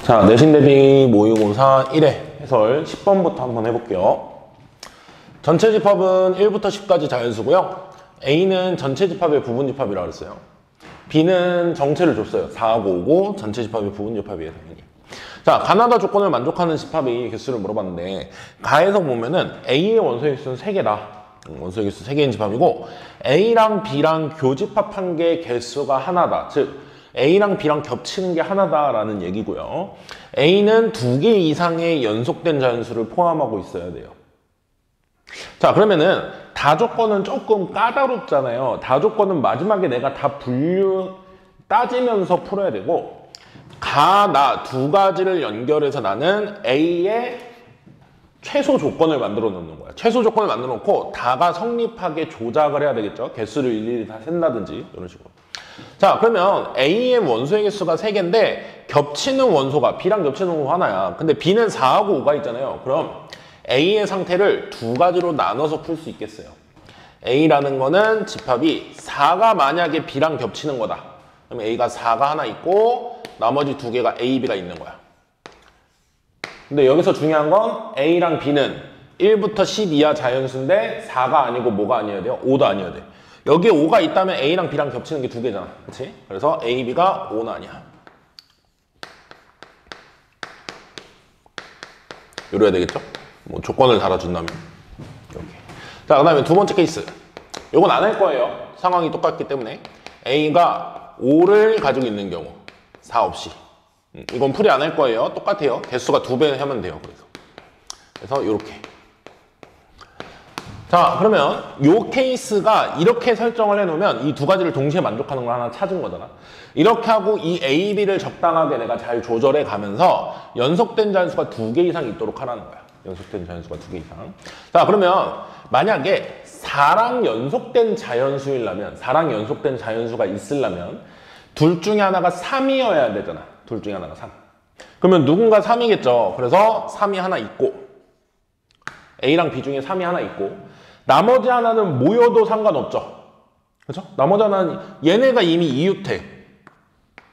자, 내신 대비 모의고사 1회 해설 10번부터 한번 해볼게요. 전체 집합은 1부터 10까지 자연수고요. A는 전체 집합의 부분 집합이라고 했어요. B는 정체를 줬어요. 4하고 5고 전체 집합의 부분 집합이에요, 당연히. 자, 가나다 조건을 만족하는 집합의 개수를 물어봤는데 가에서 보면은 A의 원소의 개수는 3개다. 원소의 개수 3개인 집합이고 A랑 B랑 교집합한 게 개수가 하나다. 즉 A랑 B랑 겹치는 게 하나다라는 얘기고요. A는 2개 이상의 연속된 자연수를 포함하고 있어야 돼요. 자, 그러면은 다조건은 조금 까다롭잖아요. 다조건은 마지막에 내가 다 분류 따지면서 풀어야 되고 나 두 가지를 연결해서 나는 A의 최소 조건을 만들어 놓는 거야. 최소 조건을 만들어 놓고 다가 성립하게 조작을 해야 되겠죠. 개수를 일일이 다 샌다든지 이런 식으로. 자, 그러면 A의 원소의 개수가 3개인데 겹치는 원소가 B랑 겹치는 원소 하나야. 근데 B는 4하고 5가 있잖아요. 그럼 A의 상태를 두 가지로 나눠서 풀 수 있겠어요. A라는 거는 집합이 4가 만약에 B랑 겹치는 거다. 그럼 A가 4가 하나 있고 나머지 2개가 A, B가 있는 거야. 근데 여기서 중요한 건 A랑 B는 1부터 10 이하 자연수인데 4가 아니고 뭐가 아니어야 돼요? 5도 아니어야 돼. 여기에 5가 있다면 A랑 B랑 겹치는 게 2개잖아. 그치? 그래서 A, B가 5는 아니야. 이래야 되겠죠? 뭐 조건을 달아준다면. 이렇게. 자, 그 다음에 두 번째 케이스. 이건 안 할 거예요. 상황이 똑같기 때문에. A가 5를 가지고 있는 경우. 4 없이. 이건 풀이 안 할 거예요. 똑같아요. 개수가 2배 하면 돼요. 그래서 이렇게. 자, 그러면 이 케이스가 이렇게 설정을 해놓으면 이 두 가지를 동시에 만족하는 걸 하나 찾은 거잖아. 이렇게 하고 이 A, B를 적당하게 내가 잘 조절해 가면서 연속된 자연수가 2개 이상 있도록 하라는 거야. 연속된 자연수가 2개 이상. 자, 그러면 만약에 4랑 연속된 자연수이려면 4랑 연속된 자연수가 있으려면 둘 중에 하나가 3이어야 되잖아. 둘 중에 하나가 3. 그러면 누군가 3이겠죠. 그래서 3이 하나 있고 A랑 B 중에 3이 하나 있고 나머지 하나는 모여도 상관없죠. 그렇죠? 나머지 하나는 얘네가 이미 이웃해.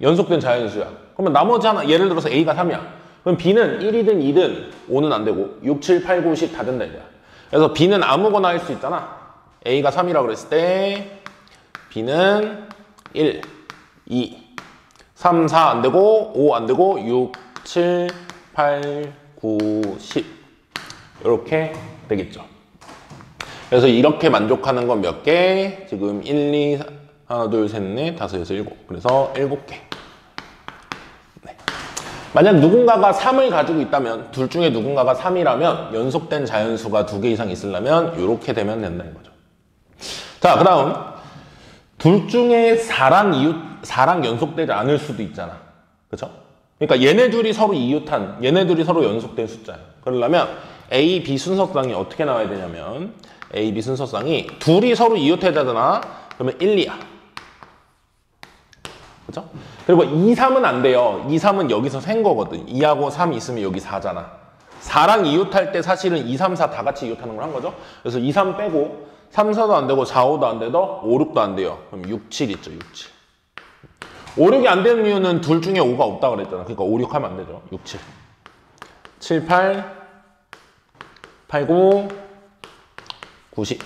연속된 자연수야. 그러면 나머지 하나 예를 들어서 A가 3이야. 그럼 B는 1이든 2든 5는 안 되고 6, 7, 8, 9, 10 다 된다 이거야. 그래서 B는 아무거나 할 수 있잖아. A가 3이라고 그랬을 때 B는 1, 2, 3, 4 안 되고 5 안 되고 6, 7, 8, 9, 10 이렇게 되겠죠. 그래서 이렇게 만족하는 건 몇 개? 지금 1, 2, 하나, 둘, 셋, 넷, 다섯, 여섯, 일곱. 그래서 7개. 네. 만약 누군가가 3을 가지고 있다면 둘 중에 누군가가 3이라면 연속된 자연수가 2개 이상 있으려면 이렇게 되면 된다는 거죠. 자, 그 다음 둘 중에 4랑 연속되지 않을 수도 있잖아. 그렇죠? 그러니까 얘네 둘이 서로 이웃한, 얘네 둘이 서로 연속된 숫자예요. 그러려면 A, B 순서쌍이 어떻게 나와야 되냐면 A, B 순서쌍이 둘이 서로 이웃해자잖아. 그러면 1, 2야. 그렇죠? 그리고 2, 3은 안 돼요. 2, 3은 여기서 센 거거든. 2하고 3 있으면 여기 4잖아. 4랑 이웃할 때 사실은 2, 3, 4 다 같이 이웃하는 걸 한 거죠. 그래서 2, 3 빼고 3, 4도 안 되고 4, 5도 안 되고 5, 6도 안 돼요. 그럼 6, 7 있죠. 6, 7. 5, 6이 안 되는 이유는 둘 중에 5가 없다 그랬잖아. 그러니까 5, 6 하면 안 되죠. 6, 7. 7, 8, 8, 9, 9, 10.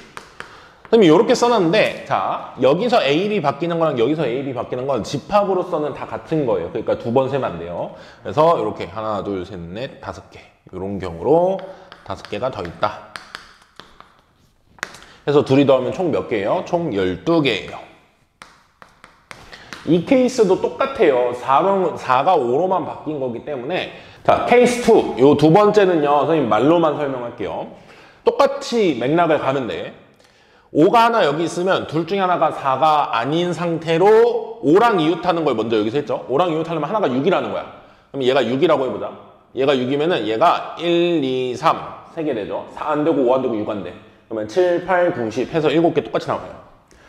그럼 이렇게 써놨는데 자, 여기서 A, B 바뀌는 거랑 여기서 A, B 바뀌는 건 집합으로서는 다 같은 거예요. 그러니까 2번 세면 안 돼요. 그래서 이렇게 하나, 둘, 셋, 넷, 5개. 이런 경우로 5개가 더 있다. 그래서 둘이 더하면 총 몇 개예요? 총 12개예요. 이 케이스도 똑같아요. 4가 5로만 바뀐 거기 때문에 자, 케이스 2. 요 두 번째는요. 선생님 말로만 설명할게요. 똑같이 맥락을 가는데 5가 하나 여기 있으면 둘 중에 하나가 4가 아닌 상태로 5랑 이웃하는 걸 먼저 여기서 했죠. 5랑 이웃하려면 하나가 6이라는 거야. 그럼 얘가 6이라고 해보자. 얘가 6이면은 얘가 1, 2, 3 3개 되죠. 4 안 되고 5 안 되고 6 안 돼. 그러면 7, 8, 9, 10 해서 7개 똑같이 나와요.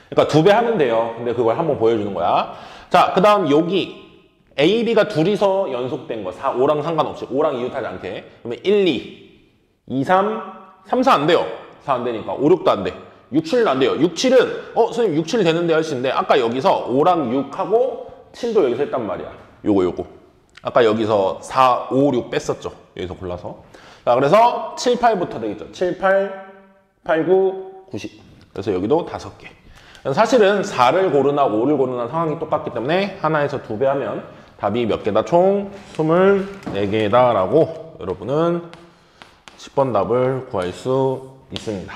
그러니까 2배 하면 돼요. 근데 그걸 한번 보여주는 거야. 자, 그 다음 여기 A, B가 둘이서 연속된 거 4, 5랑 상관없이 5랑 이웃하지 않게. 그러면 1, 2, 2, 3, 3, 4 안 돼요. 4 안 되니까 5, 6도 안 돼. 6, 7은 안 돼요. 6, 7은 선생님 6, 7 되는데 할 수 있는데 아까 여기서 5랑 6하고 7도 여기서 했단 말이야. 요거 아까 여기서 4, 5, 6 뺐었죠. 여기서 골라서. 자, 그래서 7, 8부터 되겠죠. 7, 8, 8, 9, 90. 그래서 여기도 5개. 사실은 4를 고르나 5를 고르나 상황이 똑같기 때문에 하나에서 2배 하면 답이 몇 개다? 총 24개다 라고 여러분은 10번 답을 구할 수 있습니다.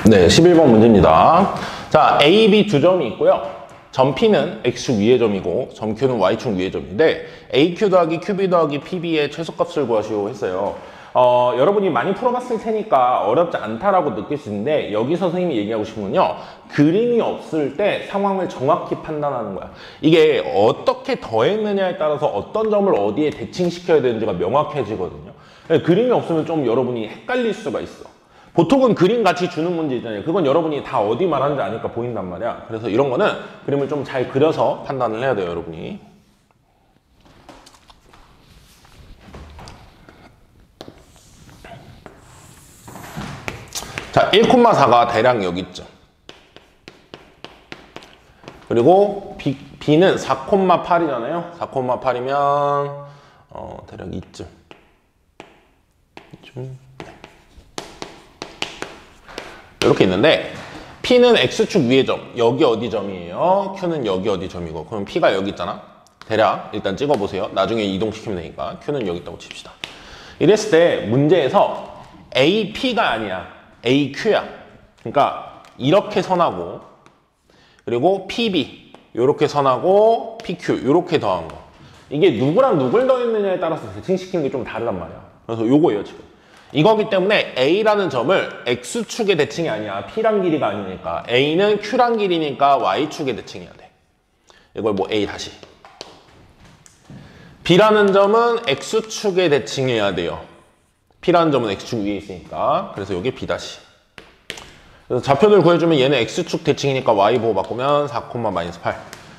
네, 11번 문제입니다. 자, A, B 두 점이 있고요. 점 P는 X축 위의 점이고 점 Q는 Y축 위의 점인데 AQ 더하기 QB 더하기 PB의 최소값을 구하시오 했어요. 여러분이 많이 풀어봤을 테니까 어렵지 않다라고 느낄 수 있는데 여기서 선생님이 얘기하고 싶은 건요. 그림이 없을 때 상황을 정확히 판단하는 거야. 이게 어떻게 더했느냐에 따라서 어떤 점을 어디에 대칭시켜야 되는지가 명확해지거든요. 그림이 없으면 좀 여러분이 헷갈릴 수가 있어. 보통은 그림 같이 주는 문제 있잖아요. 그건 여러분이 다 어디 말하는지 아니까 보인단 말이야. 그래서 이런 거는 그림을 좀 잘 그려서 판단을 해야 돼요, 여러분이. 자, 1,4가 대략 여기 있죠. 그리고 B는 4,8이잖아요. 4,8이면 대략 이쯤. 이렇게 있는데 P는 X축 위의 점, 여기 어디 점이에요? Q는 여기 어디 점이고. 그럼 P가 여기 있잖아. 대략 일단 찍어보세요. 나중에 이동시키면 되니까. Q는 여기 있다고 칩시다. 이랬을 때 문제에서 AP가 아니야. AQ야. 그러니까 이렇게 선하고 그리고 PB 이렇게 선하고 PQ 이렇게 더한 거. 이게 누구랑 누굴 더했느냐에 따라서 대칭시키는 게 좀 다르단 말이야. 그래서 요거예요 지금. 이거기 때문에 A라는 점을 X축의 대칭이 아니야. P란 길이가 아니니까. A는 Q란 길이니까 Y축의 대칭해야 돼. 이걸 뭐 A 다시. B라는 점은 X축의 대칭해야 돼요. P라는 점은 X축 위에 있으니까. 그래서 이게 B 다시. 그래서 좌표를 구해주면 얘는 X축 대칭이니까 Y 보고 바꾸면 4,-8.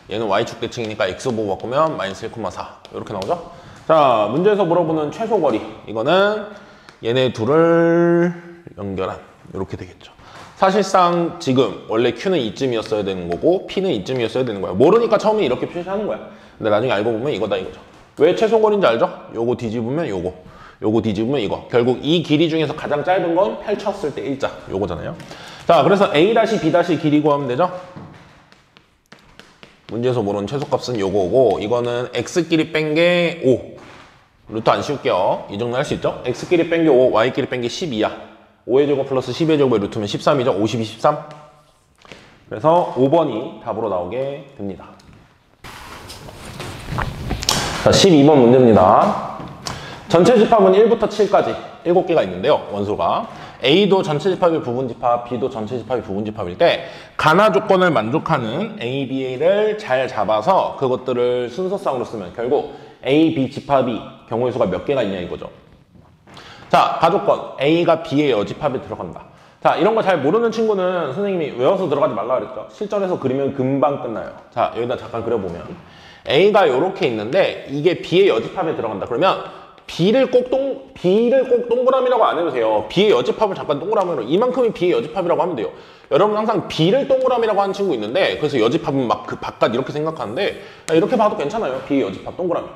얘는 Y축 대칭이니까 X 보고 바꾸면 -1,4. 이렇게 나오죠? 자, 문제에서 물어보는 최소 거리. 이거는 얘네 둘을 연결한 이렇게 되겠죠. 사실상 지금 원래 Q는 이쯤이었어야 되는 거고 P는 이쯤이었어야 되는 거야. 모르니까 처음에 이렇게 표시하는 거야. 근데 나중에 알고 보면 이거다 이거죠. 왜 최소거리인지 알죠? 요거 뒤집으면 요거, 요거 뒤집으면 이거. 결국 이 길이 중에서 가장 짧은 건 펼쳤을 때 일자 요거잖아요. 자, 그래서 A-B- 길이 구하면 되죠? 문제에서 모르는 최소값은 요거고 이거는 X끼리 뺀 게 5. 루트 안 씌울게요. 이 정도 할 수 있죠? X끼리 뺀 게 5, Y끼리 뺀 게 12야. 5의 제곱 플러스 10의 제곱의 루트면 13이죠? 50이 13. 그래서 5번이 답으로 나오게 됩니다. 자, 12번 문제입니다. 전체 집합은 1부터 7까지 7개가 있는데요. 원소가. A도 전체 집합이 부분집합, B도 전체 집합이 부분집합일 때 가나 조건을 만족하는 A, B를 잘 잡아서 그것들을 순서상으로 쓰면 결국 A, B 집합이 경우의 수가 몇 개가 있냐 이거죠. 자, 가조건 A가 B의 여집합에 들어간다. 자, 이런 거 잘 모르는 친구는 선생님이 외워서 들어가지 말라 그랬죠. 실전에서 그리면 금방 끝나요. 자, 여기다 잠깐 그려보면 A가 이렇게 있는데 이게 B의 여집합에 들어간다. 그러면 B를 꼭 동그라미라고 안 해도 돼요. B의 여집합을 잠깐 동그라미로 이만큼이 B의 여집합이라고 하면 돼요. 여러분 항상 B를 동그라미라고 하는 친구 있는데 그래서 여집합은 막 그 바깥 이렇게 생각하는데 이렇게 봐도 괜찮아요. B의 여집합 동그라미.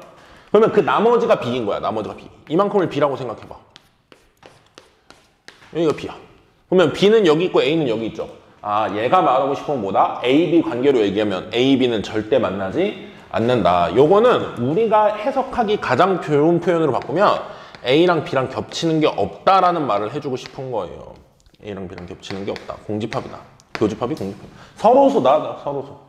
그러면 그 나머지가 B인 거야. 나머지가 B. 이만큼을 B라고 생각해봐. 여기가 B야. 그러면 B는 여기 있고 A는 여기 있죠. 아, 얘가 말하고 싶은 건 뭐다? A, B 관계로 얘기하면 A, B는 절대 만나지 않는다. 요거는 우리가 해석하기 가장 좋은 표현으로 바꾸면 A랑 B랑 겹치는 게 없다라는 말을 해주고 싶은 거예요. A랑 B랑 겹치는 게 없다. 공집합이다. 교집합이 공집합. 서로소다. 서로소.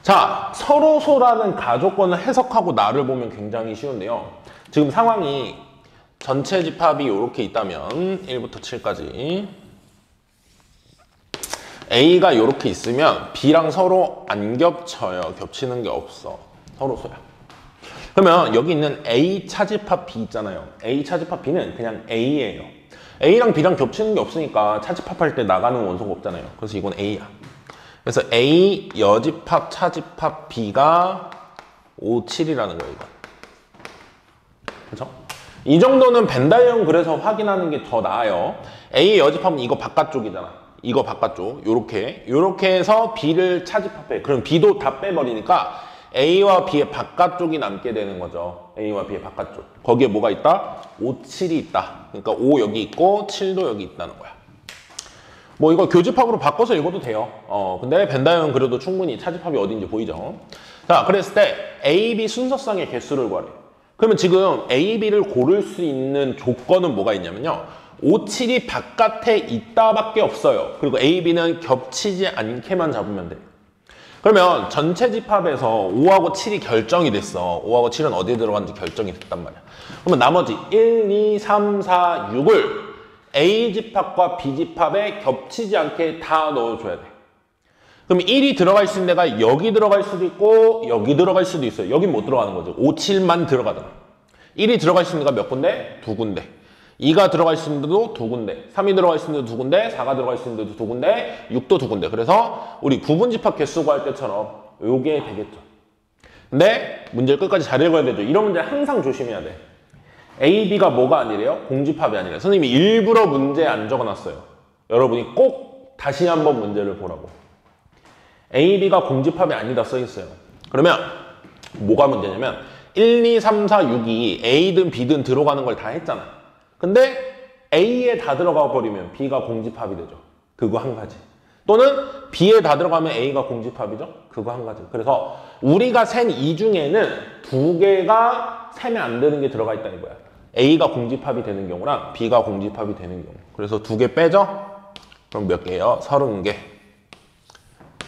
자, 서로소라는 가조건을 해석하고 나를 보면 굉장히 쉬운데요. 지금 상황이 전체 집합이 이렇게 있다면 1부터 7까지 A가 이렇게 있으면 B랑 서로 안 겹쳐요. 겹치는 게 없어. 서로소야. 그러면 여기 있는 A 차집합 B 있잖아요. A 차집합 B는 그냥 A예요. A랑 B랑 겹치는 게 없으니까 차집합할 때 나가는 원소가 없잖아요. 그래서 이건 A야. 그래서 A 여집합 차집합 B가 5, 7이라는 거예요. 이건. 그렇죠? 이 정도는 벤 다이어그램 그래서 확인하는 게 더 나아요. A 여집합은 이거 바깥쪽이잖아. 이거 바깥쪽 요렇게 해서 B를 차집합해. 그럼 B도 다 빼버리니까 A와 B의 바깥쪽이 남게 되는 거죠. A와 B의 바깥쪽. 거기에 뭐가 있다? 5, 7이 있다. 그러니까 5 여기 있고 7도 여기 있다는 거야. 뭐 이거 교집합으로 바꿔서 읽어도 돼요. 근데 벤다형은 그래도 충분히 차집합이 어딘지 보이죠. 자, 그랬을 때 A, B 순서상의 개수를 구하래. 그러면 지금 A, B를 고를 수 있는 조건은 뭐가 있냐면요. 5, 7이 바깥에 있다밖에 없어요. 그리고 A, B는 겹치지 않게만 잡으면 돼. 그러면 전체 집합에서 5하고 7이 결정이 됐어. 5하고 7은 어디에 들어갔는지 결정이 됐단 말이야. 그러면 나머지 1, 2, 3, 4, 6을 A 집합과 B 집합에 겹치지 않게 다 넣어줘야 돼. 그럼 1이 들어갈 수 있는 데가 여기 들어갈 수도 있고 여기 들어갈 수도 있어요. 여긴 못 들어가는 거죠. 5, 7만 들어가잖아. 1이 들어갈 수 있는 데가 몇 군데? 두 군데. 2가 들어갈 수 있는 데도 두 군데. 3이 들어갈 수 있는 데도 두 군데. 4가 들어갈 수 있는 데도 두 군데. 6도 두 군데. 그래서 우리 부분 집합 개수 구할 때처럼 요게 되겠죠. 근데 문제를 끝까지 잘 읽어야 되죠. 이런 문제는 항상 조심해야 돼. A, B가 뭐가 아니래요? 공집합이 아니래요. 선생님이 일부러 문제에 안 적어놨어요. 여러분이 꼭 다시 한번 문제를 보라고. A, B가 공집합이 아니다 써있어요. 그러면 뭐가 문제냐면 1, 2, 3, 4, 6이 A든 B든 들어가는 걸 다 했잖아. 근데 A에 다 들어가 버리면 B가 공집합이 되죠. 그거 한 가지. 또는 B에 다 들어가면 A가 공집합이죠. 그거 한 가지. 그래서 우리가 센 이 중에는 두 개가 세면 안 되는 게 들어가 있다 이거야. A가 공집합이 되는 경우랑 B가 공집합이 되는 경우. 그래서 두 개 빼죠? 그럼 몇 개예요? 30개.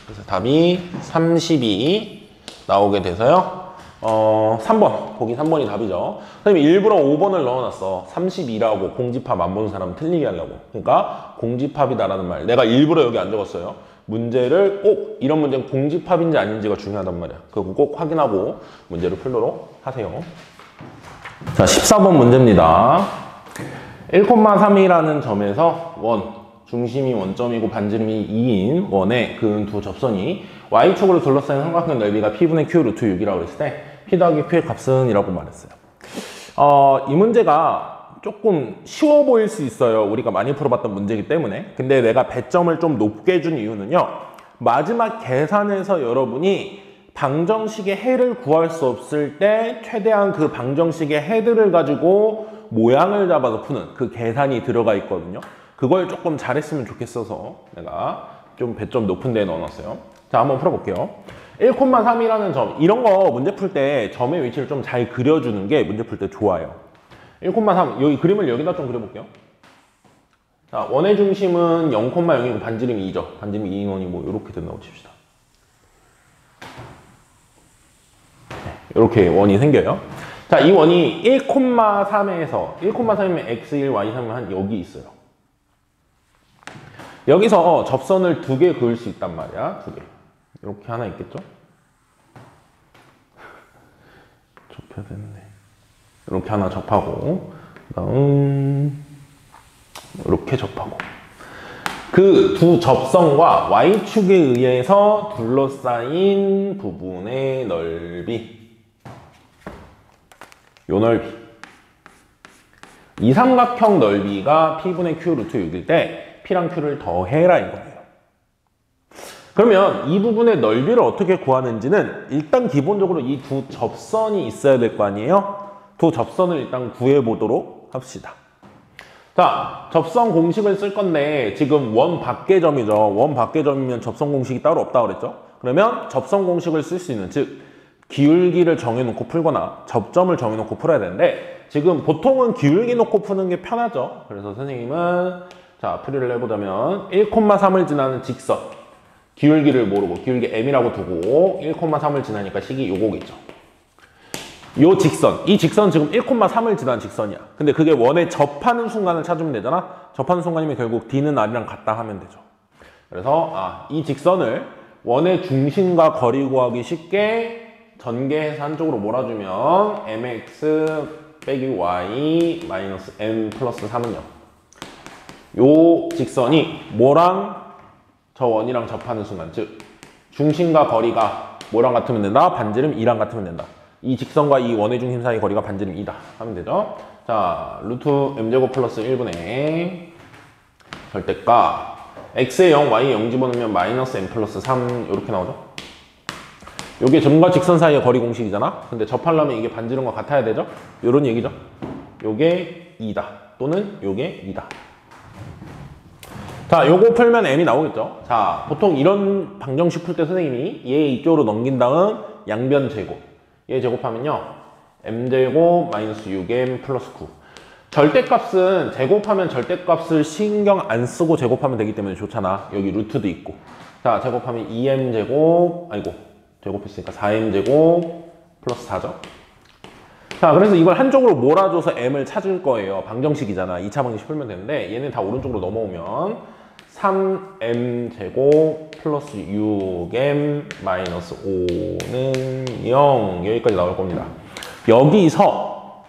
그래서 답이 32 나오게 돼서요. 3번. 보기 3번이 답이죠. 선생님이 일부러 5번을 넣어놨어. 32라고 공집합 안 보는 사람은 틀리게 하려고. 그러니까 공집합이다라는 말. 내가 일부러 여기 안 적었어요. 문제를 꼭 이런 문제는 공집합인지 아닌지가 중요하단 말이야. 그거 꼭 확인하고 문제를 풀도록 하세요. 자, 14번 문제입니다. 1,3이라는 점에서 원. 중심이 원점이고 반지름이 2인 원의 그은 두 접선이 Y축으로 둘러싸인 삼각형 넓이가 P분의 Q 루트 6이라고 그랬을 때 P 더하기 Q의 값은 이라고 말했어요. 이 문제가 조금 쉬워 보일 수 있어요. 우리가 많이 풀어봤던 문제이기 때문에. 근데 내가 배점을 좀 높게 준 이유는요. 마지막 계산에서 여러분이 방정식의 해를 구할 수 없을 때 최대한 그 방정식의 해들을 가지고 모양을 잡아서 푸는 그 계산이 들어가 있거든요. 그걸 조금 잘했으면 좋겠어서 내가 좀 배점 높은 데에 넣어놨어요. 자, 한번 풀어볼게요. 1,3이라는 점, 이런 거 문제 풀 때 점의 위치를 좀 잘 그려주는 게 문제 풀 때 좋아요. 1,3, 여기 그림을 여기다 좀 그려볼게요. 자, 원의 중심은 0,0이고 반지름이 2죠. 반지름이 2인 원이 뭐 이렇게 된다고 칩시다. 이렇게 원이 생겨요. 자, 이 원이 1,3에서 1,3이면 x1, y3이면 한 여기 있어요. 여기서 접선을 두 개 그을 수 있단 말이야. 두 개. 이렇게 하나 있겠죠? 접혀야 되는데. 이렇게 하나 접하고, 그다음 이렇게 접하고. 그 두 접선과 y축에 의해서 둘러싸인 부분의 넓이. 요 넓이. 이 삼각형 넓이가 P분의 Q 루트 6일 때 P랑 Q를 더해라 이거예요. 그러면 이 부분의 넓이를 어떻게 구하는지는 일단 기본적으로 이 두 접선이 있어야 될 거 아니에요? 두 접선을 일단 구해보도록 합시다. 자, 접선 공식을 쓸 건데 지금 원 밖의 점이죠. 원 밖의 점이면 접선 공식이 따로 없다고 그랬죠? 그러면 접선 공식을 쓸 수 있는, 즉 기울기를 정해놓고 풀거나 접점을 정해놓고 풀어야 되는데 지금 보통은 기울기 놓고 푸는 게 편하죠. 그래서 선생님은 자, 풀이를 해보자면 1,3을 지나는 직선 기울기를 모르고 기울기 m이라고 두고 1,3을 지나니까 식이 요거겠죠. 요 직선, 이 직선은 지금 1,3을 지난 직선이야. 근데 그게 원에 접하는 순간을 찾으면 되잖아. 접하는 순간이면 결국 D는 R이랑 같다 하면 되죠. 그래서 이 직선을 원의 중심과 거리 구하기 쉽게 전개해서 한쪽으로 몰아주면 mx 빼기 y 마이너스 m 플러스 3은요. 요 직선이 뭐랑 저 원이랑 접하는 순간, 즉 중심과 거리가 뭐랑 같으면 된다? 반지름 2랑 같으면 된다. 이 직선과 이 원의 중심 사이 거리가 반지름 2다 하면 되죠. 자, 루트 m제곱 플러스 1분의 절대값 x에 0, y에 0 집어넣으면 마이너스 m 플러스 3 이렇게 나오죠. 요게 점과 직선 사이의 거리 공식이잖아. 근데 접하려면 이게 반지름과 같아야 되죠. 요런 얘기죠. 요게 2다 또는 요게 2다. 자, 요거 풀면 m이 나오겠죠. 자, 보통 이런 방정식 풀 때 선생님이 얘 이쪽으로 넘긴 다음 양변 제곱, 얘 제곱하면요 m제곱 마이너스 6m 플러스 9. 절대값은 제곱하면 절대값을 신경 안 쓰고 제곱하면 되기 때문에 좋잖아. 여기 루트도 있고. 자, 제곱하면 2m제곱, 아이고 제곱했으니까 4m제곱 플러스 4죠. 자, 그래서 이걸 한쪽으로 몰아줘서 m을 찾을 거예요. 방정식이잖아. 2차 방정식 풀면 되는데 얘는 다 오른쪽으로 넘어오면 3m제곱 플러스 6m 마이너스 5는 0 여기까지 나올 겁니다. 여기서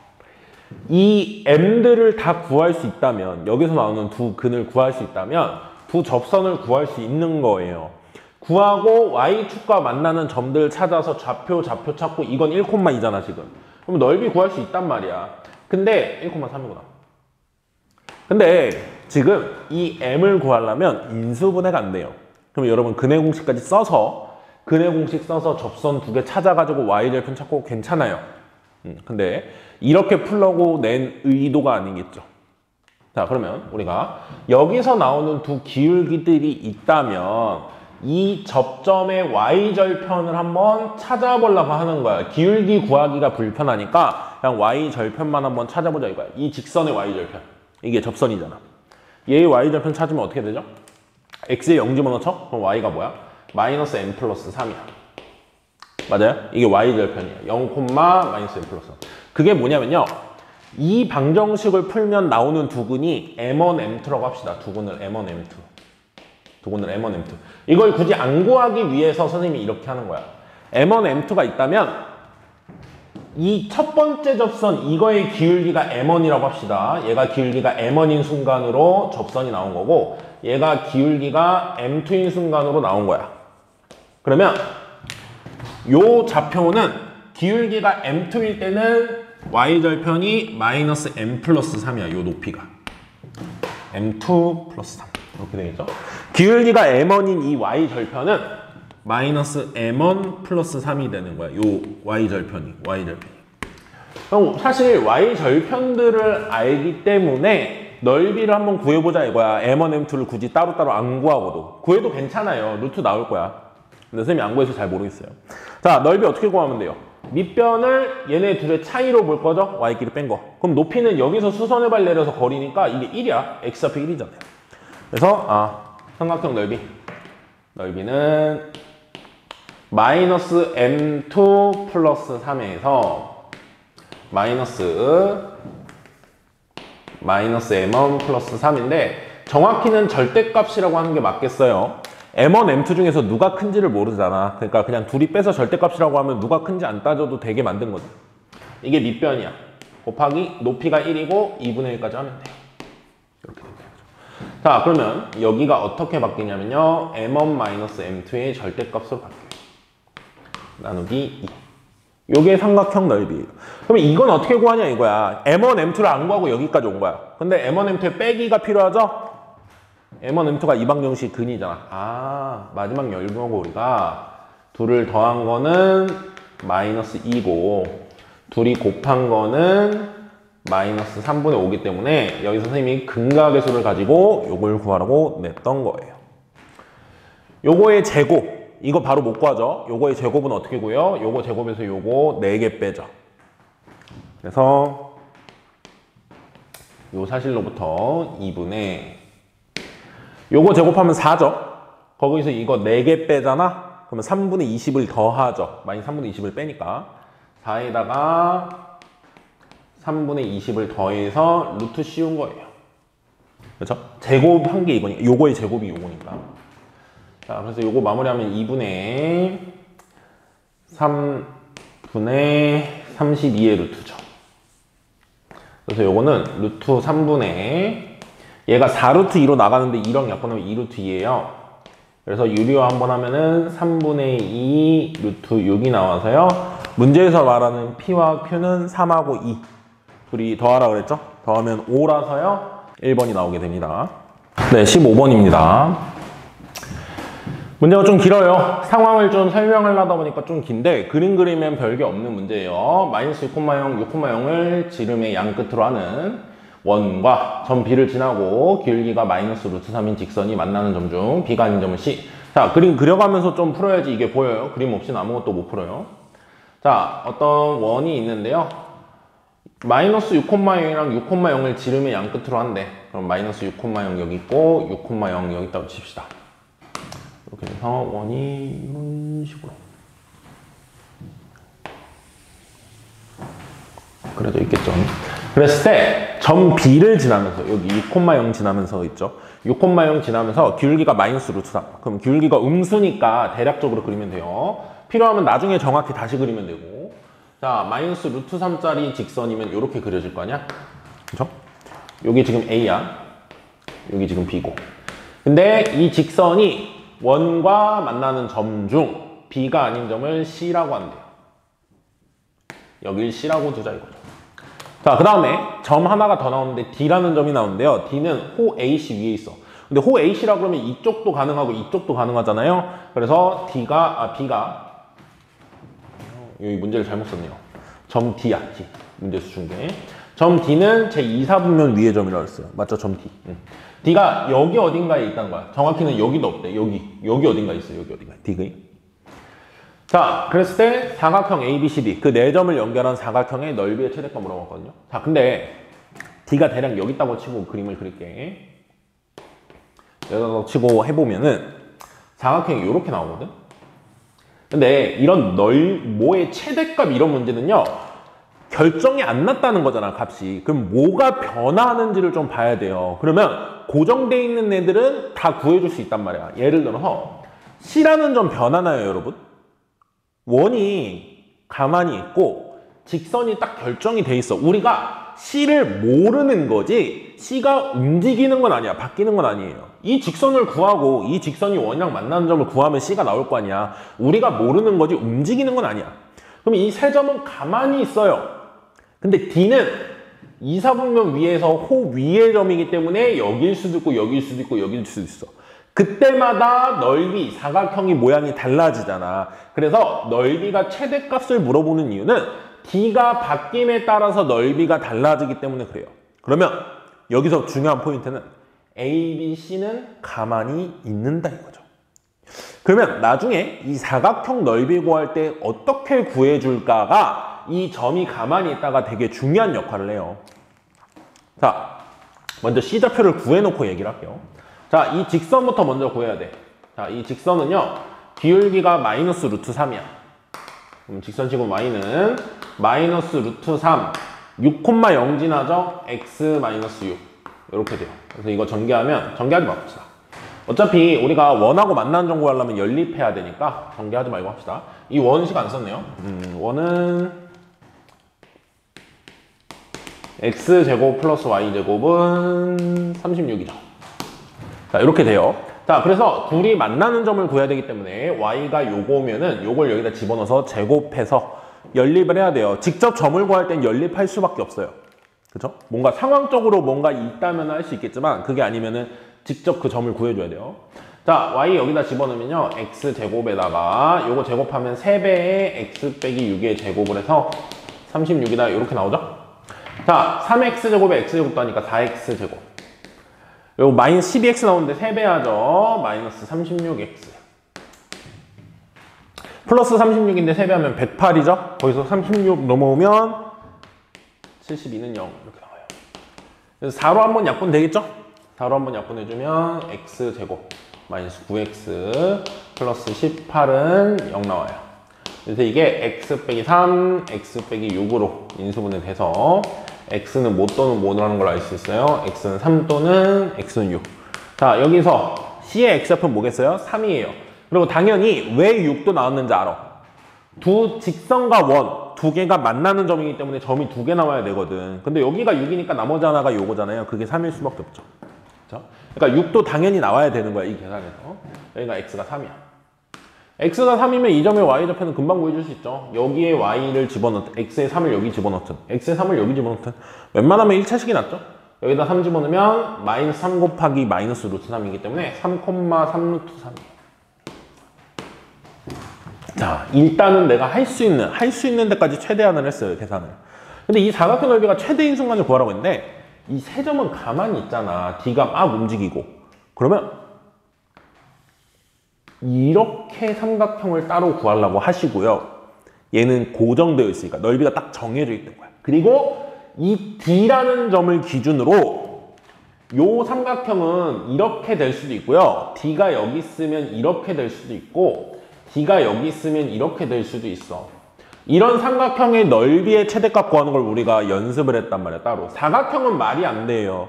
이 m들을 다 구할 수 있다면, 여기서 나오는 두 근을 구할 수 있다면 두 접선을 구할 수 있는 거예요. 구하고 y축과 만나는 점들 찾아서 좌표 찾고 이건 1,2잖아 지금. 그럼 넓이 구할 수 있단 말이야. 근데 1,3이구나. 근데 지금 이 m을 구하려면 인수분해가 안 돼요. 그럼 여러분 근해 공식까지 써서 접선 두 개 찾아가지고 y절편 찾고 괜찮아요. 근데 이렇게 풀려고 낸 의도가 아니겠죠. 자, 그러면 우리가 여기서 나오는 두 기울기들이 있다면 이 접점의 y절편을 한번 찾아보려고 하는 거야. 기울기 구하기가 불편하니까 그냥 y절편만 한번 찾아보자 이거야. 이 직선의 y절편. 이게 접선이잖아. 얘의 y절편 찾으면 어떻게 되죠? x에 0 집어넣죠? 그럼 y가 뭐야? 마이너스 m 플러스 3이야. 맞아요? 이게 y절편이야. 0, 마이너스 m 플러스 3. 그게 뭐냐면요. 이 방정식을 풀면 나오는 두근이 m1, m2라고 합시다. 두근을 m1, m2. 두근을 m1, m2. 이걸 굳이 안 구하기 위해서 선생님이 이렇게 하는 거야. m1, m2가 있다면 이 첫 번째 접선 이거의 기울기가 m1이라고 합시다. 얘가 기울기가 m1인 순간으로 접선이 나온 거고 얘가 기울기가 m2인 순간으로 나온 거야. 그러면 요 좌표는 기울기가 m2일 때는 y절편이 마이너스 m 플러스 3이야. 요 높이가 m2 플러스 3 이렇게 되겠죠. 기울기가 m1인 이 y절편은 마이너스 m1 플러스 3이 되는 거야. 요 y절편이. 그럼 사실 y절편들을 알기 때문에 넓이를 한번 구해보자 이거야. m1, m2를 굳이 따로따로 안 구하고도. 구해도 괜찮아요. 루트 나올 거야. 근데 선생님이 안 구해서 잘 모르겠어요. 자, 넓이 어떻게 구하면 돼요? 밑변을 얘네 둘의 차이로 볼 거죠? y끼리 뺀 거. 그럼 높이는 여기서 수선의 발 내려서 거리니까 이게 1이야. x좌표 1이잖아요. 그래서 삼각형 넓이는 마이너스 m2 플러스 3에서 마이너스 m1 플러스 3인데 정확히는 절대값이라고 하는 게 맞겠어요. m1, m2 중에서 누가 큰지를 모르잖아. 그러니까 그냥 둘이 빼서 절대값이라고 하면 누가 큰지 안 따져도 되게 만든 거지. 이게 밑변이야. 곱하기 높이가 1이고 2분의 1까지 하면 돼. 이렇게 됩니다. 자, 그러면 여기가 어떻게 바뀌냐면요. m1-m2의 절대값으로 바뀌어요. 나누기 2. 요게 삼각형 넓이에요. 그러면 이건 어떻게 구하냐 이거야. m1, m2를 안 구하고 여기까지 온 거야. 근데 m1, m2의 빼기가 필요하죠? m1, m2가 이 방정식 근이잖아. 마지막 열보고 우리가 둘을 더한 거는 마이너스 2고 둘이 곱한 거는 마이너스 3분의 5이기 때문에 여기서 선생님이 근각의 수를 가지고 요걸 구하라고 냈던 거예요. 요거의 제곱, 이거 바로 못 구하죠. 요거의 제곱은 어떻게 구해요? 요거 제곱에서 요거 4개 빼죠. 그래서 요 사실로부터 2분의 요거 제곱하면 4죠. 거기서 이거 4개 빼잖아. 그러면 3분의 20을 더하죠. 마이너스 3분의 20을 빼니까 4에다가 3분의 20을 더해서 루트 씌운 거예요. 그렇죠? 제곱한 게 이거니까. 요거의 제곱이 요거니까. 자, 그래서 요거 마무리하면 2분의 3분의 32의 루트죠. 그래서 요거는 루트 3분의 얘가 4루트 2로 나가는데 2랑 약분하면 2루트 2예요. 그래서 유리화 한번 하면은 3분의 2 루트 6이 나와서요. 문제에서 말하는 P와 Q는 3하고 2. 둘이 더하라 그랬죠? 더하면 5라서요. 1번이 나오게 됩니다. 네, 15번입니다. 문제가 좀 길어요. 상황을 좀 설명하려다 보니까 좀 긴데 그림 그리면 별게 없는 문제예요. 마이너스 6,0, 6,0을 지름의 양 끝으로 하는 원과 점 B를 지나고 기울기가 마이너스 루트 3인 직선이 만나는 점 중 B가 아닌 점은 C. 자, 그림 그려가면서 좀 풀어야지 이게 보여요. 그림 없이는 아무것도 못 풀어요. 자, 어떤 원이 있는데요. 마이너스 6,0이랑 6,0을 지름의 양 끝으로 한대. 그럼 마이너스 6,0 여기 있고 6,0 여기 있다고 칩시다. 이렇게 해서 원이 이런 식으로 그래도 있겠죠. 그랬을 때 점 B를 지나면서 여기 6,0 지나면서 있죠. 6,0 지나면서 기울기가 마이너스 루트 3. 그럼 기울기가 음수니까 대략적으로 그리면 돼요. 필요하면 나중에 정확히 다시 그리면 되고. 자, 마이너스 루트 3짜리 직선이면 이렇게 그려질 거 아니야? 그죠? 여기 지금 A야. 여기 지금 B고. 근데 이 직선이 원과 만나는 점 중 B가 아닌 점을 C라고 한대요. 여길 C라고 두자 이거죠. 자, 그 다음에 점 하나가 더 나오는데 D라는 점이 나오는데요. D는 호 AC 위에 있어. 근데 호 AC라고 그러면 이쪽도 가능하고 이쪽도 가능하잖아요. 그래서 B가 여기 문제를 잘못 썼네요. 점 D야, D. 문제수 중에. 점 D는 제 2사분면 위의 점이라고 했어요. 맞죠? 점 D. D가 여기 어딘가에 있다는 거야. 정확히는 여기도 없대. 여기 어딘가에 있어요. 여기 어딘가에. D가. 자, 그랬을 때 사각형 ABCD 그 네 점을 연결한 사각형의 넓이의 최대가 뭐라고 하거든요. 자, 근데 D가 대략 여기 있다고 치고 그림을 그릴게. 여기다가 치고 해보면은 사각형이 이렇게 나오거든. 근데 이런 뭐의 최대값 이런 문제는요. 결정이 안 났다는 거잖아, 값이. 그럼 뭐가 변화하는지를 좀 봐야 돼요. 그러면 고정되어 있는 애들은 다 구해줄 수 있단 말이야. 예를 들어서 C라는 점 변하나요, 여러분? 원이 가만히 있고 직선이 딱 결정이 돼 있어. 우리가 C를 모르는 거지 C가 움직이는 건 아니야. 바뀌는 건 아니에요. 이 직선을 구하고 이 직선이 원이랑 만나는 점을 구하면 C가 나올 거 아니야. 우리가 모르는 거지 움직이는 건 아니야. 그럼 이 세 점은 가만히 있어요. 근데 D는 2사분면 위에서 호 위의 점이기 때문에 여길 수도 있고 여길 수도 있고 여길 수도 있어. 그때마다 넓이, 사각형이 모양이 달라지잖아. 그래서 넓이가 최대값을 물어보는 이유는 D가 바뀜에 따라서 넓이가 달라지기 때문에 그래요. 그러면 여기서 중요한 포인트는 A, B, C는 가만히 있는다 이거죠. 그러면 나중에 이 사각형 넓이 구할 때 어떻게 구해줄까가 이 점이 가만히 있다가 되게 중요한 역할을 해요. 자, 먼저 C좌표를 구해놓고 얘기를 할게요. 자, 이 직선부터 먼저 구해야 돼. 자, 이 직선은요, 기울기가 마이너스 루트 3이야. 그럼 직선식은 Y는 마이너스 루트 3, 6,0 지나죠? X 마이너스 6. 이렇게 돼요. 그래서 이거 전개하지 맙시다. 어차피 우리가 원하고 만나는 점 구하려면 연립해야 되니까 전개하지 말고 합시다. 이 원식 안 썼네요. 원은 X제곱 플러스 Y제곱은 36이죠. 자, 이렇게 돼요. 자, 그래서 둘이 만나는 점을 구해야 되기 때문에 Y가 요거면은 요걸 여기다 집어넣어서 제곱해서 연립을 해야 돼요. 직접 점을 구할 땐 연립할 수밖에 없어요. 그쵸? 뭔가 상황적으로 뭔가 있다면 할 수 있겠지만 그게 아니면은 직접 그 점을 구해줘야 돼요. 자, Y 여기다 집어넣으면요. X제곱에다가 요거 제곱하면 3배의 X 빼기 6의 제곱을 해서 36이다. 이렇게 나오죠? 자, 3X제곱에 X제곱도 하니까 4X제곱. 요거 마이너스 12x 나오는데 3배 하죠. 마이너스 36x. 플러스 36인데 3배 하면 108이죠. 거기서 36 넘어오면 72는 0 이렇게 나와요. 그래서 4로 한번 약분 되겠죠? 4로 한번 약분해주면 x제곱 마이너스 9x 플러스 18은 0 나와요. 그래서 이게 x 빼기 3, x 빼기 6으로 인수분해 돼서 x는 뭐 또는 뭐라는 걸 알 수 있어요. x는 3 또는 x는 6. 자, 여기서 c의 x좌표는 뭐겠어요? 3이에요. 그리고 당연히 왜 6도 나왔는지 알아. 두 직선과 원 두 개가 만나는 점이기 때문에 점이 2개 나와야 되거든. 근데 여기가 6이니까 나머지 하나가 요거잖아요. 그게 3일 수밖에 없죠. 그렇죠? 그러니까 6도 당연히 나와야 되는 거야, 이 계산에서. 여기가 x가 3이야. x가 3이면 이 점의 y좌표는 금방 구해줄 수 있죠. 여기에 y를 집어넣든 x의 3을 여기 집어넣든 x의 3을 여기 집어넣든 웬만하면 1차식이 낫죠. 여기다 3 집어넣으면 마이너스 3 곱하기 마이너스 루트 3이기 때문에 3,3 루트 3이에요. 자, 일단은 내가 할 수 있는 데까지 최대한을 했어요, 계산을. 근데 이 사각형 넓이가 최대인 순간을 구하라고 했는데 이 세 점은 가만히 있잖아. D가 막 움직이고. 그러면 이렇게 삼각형을 따로 구하려고 하시고요. 얘는 고정되어 있으니까 넓이가 딱 정해져 있는 거야. 그리고 이 D라는 점을 기준으로 요 삼각형은 이렇게 될 수도 있고요. D가 여기 있으면 이렇게 될 수도 있고 D가 여기 있으면 이렇게 될 수도 있어. 이런 삼각형의 넓이의 최대값 구하는 걸 우리가 연습을 했단 말이야, 따로. 사각형은 말이 안 돼요.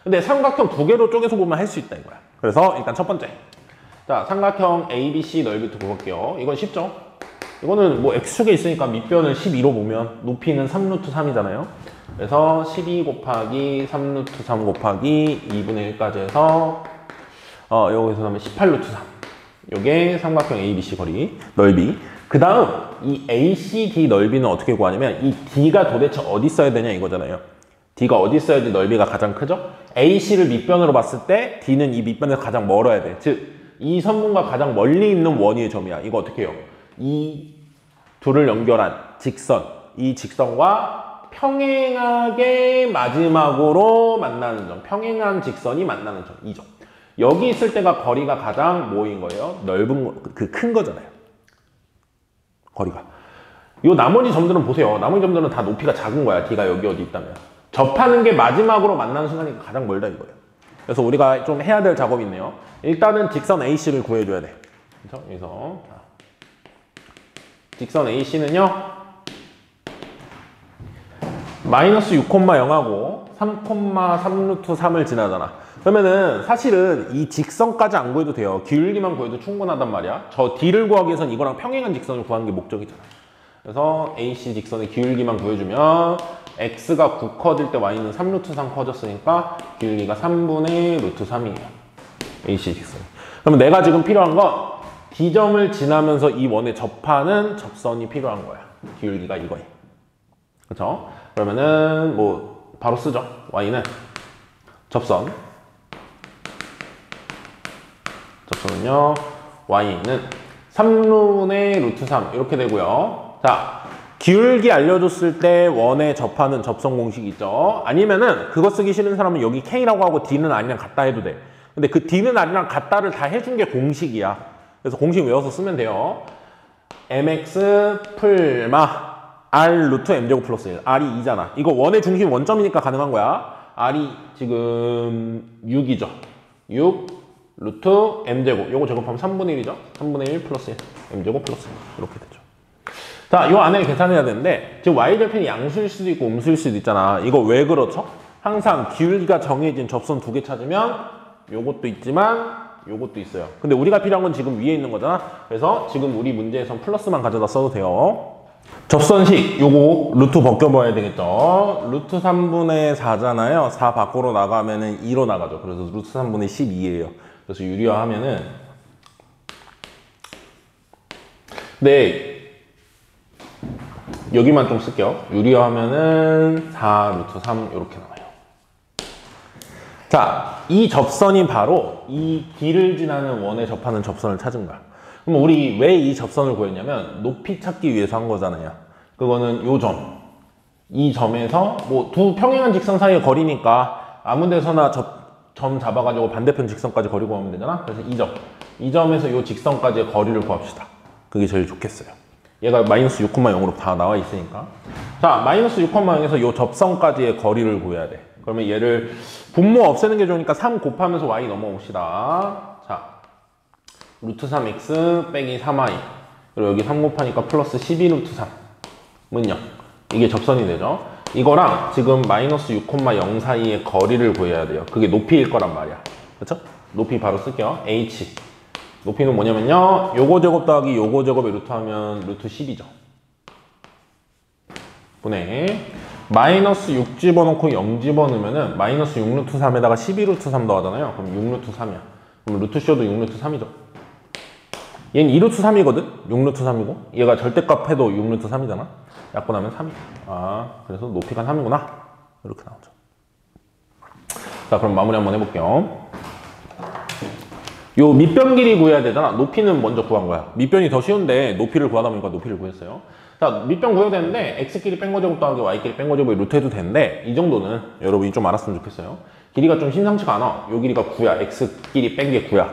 근데 삼각형 두 개로 쪼개서 보면 할 수 있다 이거야. 그래서 일단 첫 번째. 자, 삼각형 ABC 넓이 두고 볼게요. 이건 쉽죠? 이거는 뭐 X축에 있으니까 밑변을 12로 보면 높이는 3루트 3이잖아요. 그래서 12 곱하기 3루트 3 곱하기 2분의 1까지 해서 여기서 하면 18루트 3. 요게 삼각형 ABC 거리 넓이. 그 다음 이 ACD 넓이는 어떻게 구하냐면 이 D가 도대체 어디 있어야 되냐 이거잖아요. D가 어디 있어야지 넓이가 가장 크죠? AC를 밑변으로 봤을 때 D는 이 밑변에서 가장 멀어야 돼. 즉 이 선분과 가장 멀리 있는 원위의 점이야. 이거 어떻게 해요? 이 둘을 연결한 직선, 이 직선과 평행하게 마지막으로 만나는 점, 평행한 직선이 만나는 점, 이 점. 여기 있을 때가 거리가 가장 뭐인 거예요? 넓은, 큰 거잖아요. 거리가. 요 나머지 점들은 보세요. 나머지 점들은 다 높이가 작은 거야. D가 여기 어디 있다면. 접하는 게 마지막으로 만나는 순간이 가장 멀다 이거예요. 그래서 우리가 좀 해야 될 작업이 있네요. 일단은 직선 AC를 구해줘야 돼. 그래서 여기서 직선 AC는요. 마이너스 6,0하고 3,3루트 3을 지나잖아. 그러면은 사실은 이 직선까지 안 구해도 돼요. 기울기만 구해도 충분하단 말이야. 저 D를 구하기 위해서는 이거랑 평행한 직선을 구하는 게 목적이잖아. 그래서 AC 직선의 기울기만 구해주면 X가 9 커질 때 Y는 3루트 3 커졌으니까 기울기가 3분의 루트 3이에요. AC 직선. 그러면 내가 지금 필요한 건 D점을 지나면서 이 원에 접하는 접선이 필요한 거야. 기울기가 이거예요. 그렇죠? 그러면은 뭐 바로 쓰죠. Y는 접선은요. Y는 3분의 루트 3 이렇게 되고요. 자, 기울기 알려줬을 때 원에 접하는 접선 공식 있죠. 아니면은 그거 쓰기 싫은 사람은 여기 K라고 하고 D는 아니랑 같다 해도 돼. 근데 그 D는 아니랑 같다를 다 해준 게 공식이야. 그래서 공식 외워서 쓰면 돼요. mx 풀마 r 루트 m제곱 플러스 1. r이 2잖아. 이거 원의 중심 원점이니까 가능한 거야. r이 지금 6이죠. 6 루트 m제곱. 요거 제곱하면 3분의 1이죠. 3분의 1 플러스 1. m제곱 플러스 1. 이렇게 되죠. 자, 요 안에 계산해야 되는데 지금 y절편이 양수일 수도 있고 음수일 수도 있잖아. 이거 왜 그렇죠? 항상 기울기가 정해진 접선 두 개 찾으면 요것도 있지만 요것도 있어요. 근데 우리가 필요한 건 지금 위에 있는 거잖아. 그래서 지금 우리 문제에선 플러스만 가져다 써도 돼요. 접선식 요거 루트 벗겨봐야 되겠죠. 루트 3분의 4잖아요. 4 밖으로 나가면은 2로 나가죠. 그래서 루트 3분의 12예요. 그래서 유리화하면은 네. 여기만 좀 쓸게요. 유리화하면은 4 루트 3 이렇게 나와요. 자, 이 접선이 바로 이 D를 지나는 원에 접하는 접선을 찾은 거야. 그럼 우리 왜 이 접선을 구했냐면 높이 찾기 위해서 한 거잖아요. 그거는 요 점, 이 점에서 뭐 두 평행한 직선 사이의 거리니까 아무 데서나 점 잡아가지고 반대편 직선까지 거리 구하면 되잖아. 그래서 이 점에서 요 직선까지의 거리를 구합시다. 그게 제일 좋겠어요. 얘가 마이너스 6,0으로 다 나와 있으니까. 자, 마이너스 6,0에서 요 접선까지의 거리를 구해야 돼. 그러면 얘를 분모 없애는 게 좋으니까 3 곱하면서 y 넘어옵시다. 자, 루트 3x 빼기 3y. 그리고 여기 3 곱하니까 플러스 12 루트 3은요. 이게 접선이 되죠. 이거랑 지금 마이너스 6,0 사이의 거리를 구해야 돼요. 그게 높이일 거란 말이야. 그렇죠? 높이 바로 쓸게요. h. 높이는 뭐냐면요. 요거 제곱 더하기 요거 제곱에 루트하면 루트 10이죠. 분의 마이너스 6 집어넣고 0 집어넣으면은 마이너스 6 루트 3에다가 12 루트 3 더하잖아요. 그럼 6 루트 3이야. 그럼 루트 씌워도 6 루트 3이죠. 얘는 2 루트 3이거든? 6 루트 3이고 얘가 절대값 해도 6 루트 3이잖아. 약분하면 3이야. 아, 그래서 높이가 3이구나. 이렇게 나오죠. 자, 그럼 마무리 한번 해볼게요. 요 밑변 길이 구해야 되잖아. 높이는 먼저 구한 거야. 밑변이 더 쉬운데 높이를 구하다 보니까 높이를 구했어요. 자, 밑변 구해야 되는데 x끼리 뺀 거제곱 더하기 y끼리 뺀 거제곱에 루트 해도 되는데 이 정도는 여러분이 좀 알았으면 좋겠어요. 길이가 좀 심상치가 않아. 요 길이가 9야. x끼리 뺀 게 9야.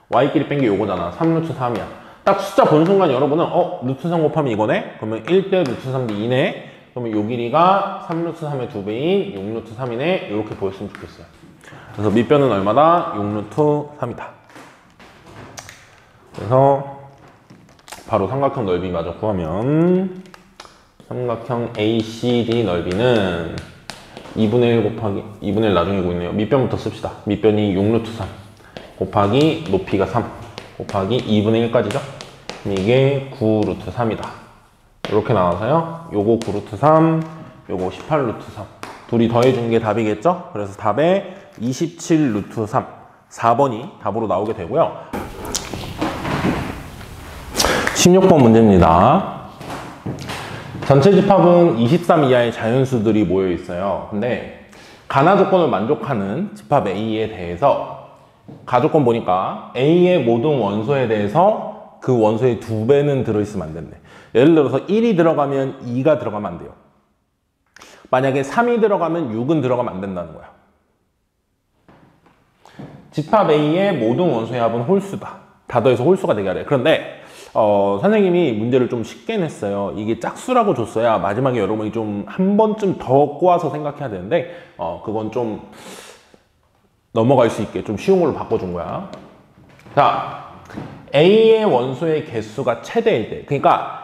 y끼리 뺀 게 요거잖아. 3루트 3이야. 딱 숫자 본 순간 여러분은 루트 3 곱하면 이거네? 그러면 1대 루트 3대 2네? 그러면 요 길이가 3루트 3의 2배인 6루트 3이네? 이렇게 보였으면 좋겠어요. 그래서 밑변은 얼마다? 6루트 3이다. 그래서 바로 삼각형 넓이 마저 구하면 삼각형 ACD 넓이는 2분의 1 곱하기 2분의 1 나중에 구했네요. 밑변부터 씁시다. 밑변이 6루트 3 곱하기 높이가 3 곱하기 2분의 1까지죠. 그럼 이게 9루트 3이다. 이렇게 나와서요. 요거 9루트 3, 요거 18루트 3. 둘이 더해준 게 답이겠죠? 그래서 답에 27루트 3, 4번이 답으로 나오게 되고요. 16번 문제입니다. 전체 집합은 23 이하의 자연수들이 모여 있어요. 근데 가나 조건을 만족하는 집합 A에 대해서 가조건 보니까 A의 모든 원소에 대해서 그 원소의 2배는 들어있으면 안 된대. 예를 들어서 1이 들어가면 2가 들어가면 안 돼요. 만약에 3이 들어가면 6은 들어가면 안 된다는 거야. 집합 A의 모든 원소의 합은 홀수다. 다 더해서 홀수가 되게 하래. 그런데 선생님이 문제를 좀 쉽게 냈어요. 이게 짝수라고 줬어야 마지막에 여러분이 좀 한 번쯤 더 꼬아서 생각해야 되는데 그건 좀 넘어갈 수 있게 좀 쉬운 걸로 바꿔준 거야. 자, A의 원소의 개수가 최대일 때, 그러니까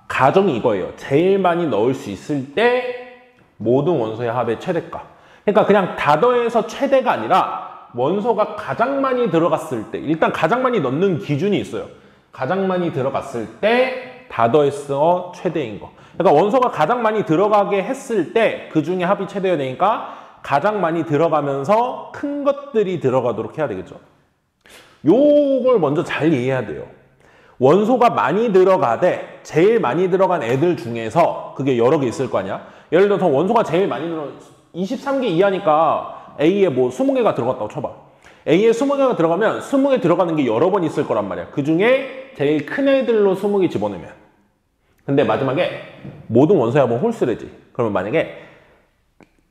가정이 이거예요. 제일 많이 넣을 수 있을 때 모든 원소의 합의 최대가. 그러니까 그냥 다 더해서 최대가 아니라 원소가 가장 많이 들어갔을 때, 일단 가장 많이 넣는 기준이 있어요. 가장 많이 들어갔을 때 다 더해서 최대인 거. 그러니까 원소가 가장 많이 들어가게 했을 때 그 중에 합이 최대여야 되니까 가장 많이 들어가면서 큰 것들이 들어가도록 해야 되겠죠. 요걸 먼저 잘 이해해야 돼요. 원소가 많이 들어가되 제일 많이 들어간 애들 중에서 그게 여러 개 있을 거 아니야? 예를 들어서 원소가 제일 많이 들어 23개 이하니까 A에 뭐 20개가 들어갔다고 쳐봐. A에 20개가 들어가면 20개 들어가는 게 여러 번 있을 거란 말이야. 그 중에 제일 큰 애들로 20개 집어넣으면. 근데 마지막에 모든 원소의 합은 홀수래지. 그러면 만약에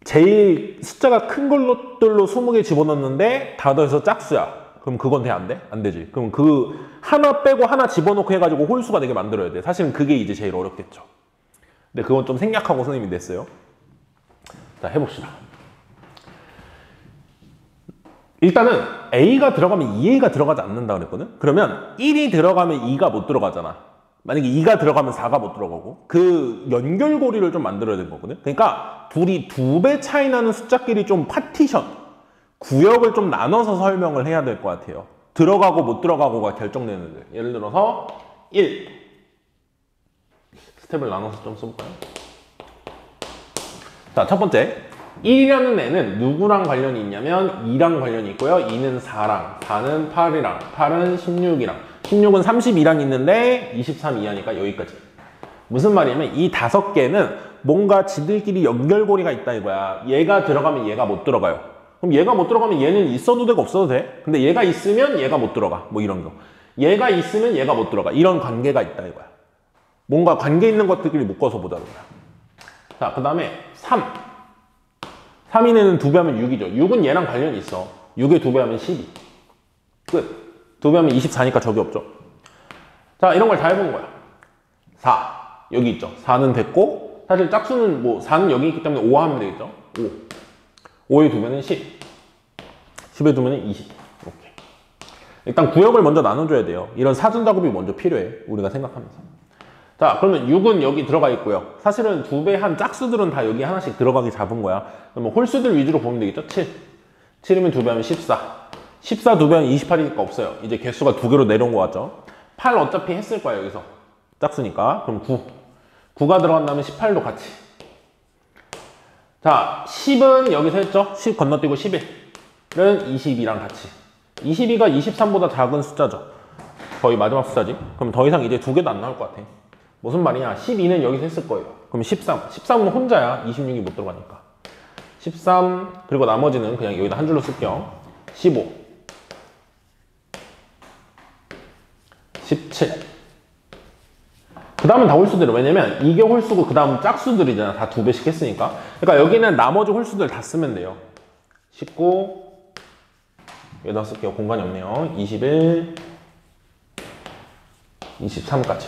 제일 숫자가 큰 걸로들로 20개 집어넣는데 다 더해서 짝수야. 그럼 그건 돼? 안 돼? 안 되지. 그럼 그 하나 빼고 하나 집어넣고 해가지고 홀수가 되게 만들어야 돼. 사실은 그게 이제 제일 어렵겠죠. 근데 그건 좀 생략하고 선생님이 냈어요. 자, 해봅시다. 일단은 A가 들어가면 2A가 들어가지 않는다 그랬거든? 그러면 1이 들어가면 2가 못 들어가잖아. 만약에 2가 들어가면 4가 못 들어가고 그 연결고리를 좀 만들어야 되는 거거든? 그러니까 둘이 2배 차이 나는 숫자끼리 좀 파티션, 구역을 좀 나눠서 설명을 해야 될 것 같아요. 들어가고 못 들어가고가 결정되는 애들. 예를 들어서 1. 스텝을 나눠서 좀 써볼까요? 자, 첫 번째. 1이라는 애는 누구랑 관련이 있냐면 2랑 관련이 있고요. 2는 4랑, 4는 8이랑, 8은 16이랑, 16은 32랑 있는데 23 이하니까 여기까지. 무슨 말이냐면 이 5개는 뭔가 지들끼리 연결고리가 있다 이거야. 얘가 들어가면 얘가 못 들어가요. 그럼 얘가 못 들어가면 얘는 있어도 되고 없어도 돼. 근데 얘가 있으면 얘가 못 들어가. 뭐 이런 거. 얘가 있으면 얘가 못 들어가. 이런 관계가 있다 이거야. 뭔가 관계 있는 것들끼리 묶어서 보자는 거야. 자, 그 다음에 3. 3인에는 2배 하면 6이죠. 6은 얘랑 관련이 있어. 6에 2배 하면 12. 끝. 2배 하면 24니까 적이 없죠. 자, 이런 걸 다 해본 거야. 4. 여기 있죠. 4는 됐고, 사실 짝수는 뭐 4는 여기 있기 때문에 5 하면 되겠죠. 5. 5에 2배는 10. 10에 2배는 20. 이렇게. 일단 구역을 먼저 나눠줘야 돼요. 이런 사전 작업이 먼저 필요해. 우리가 생각하면서. 자, 그러면 6은 여기 들어가 있고요. 사실은 2배 한 짝수들은 다 여기 하나씩 들어가기 잡은 거야. 그러면 홀수들 위주로 보면 되겠죠? 7. 7이면 2배 하면 14. 14 2배 하면 28이니까 없어요. 이제 개수가 2개로 내려온 거 같죠? 8 어차피 했을 거야, 여기서. 짝수니까. 그럼 9. 9가 들어간다면 18도 같이. 자, 10은 여기서 했죠? 10 건너뛰고 11은 22랑 같이. 22가 23보다 작은 숫자죠. 거의 마지막 숫자지. 그럼 더 이상 이제 2개도 안 나올 것 같아. 무슨 말이냐? 12는 여기서 했을 거예요. 그럼 13. 13은 혼자야. 26이 못 들어가니까. 13, 그리고 나머지는 그냥 여기다 한 줄로 쓸게요. 15, 17. 그 다음은 다 홀수들이에요. 왜냐면 이게 홀수고 그 다음 짝수들이잖아. 다 2배씩 했으니까. 그러니까 여기는 나머지 홀수들 다 쓰면 돼요. 19, 여기다 쓸게요. 공간이 없네요. 21, 23까지.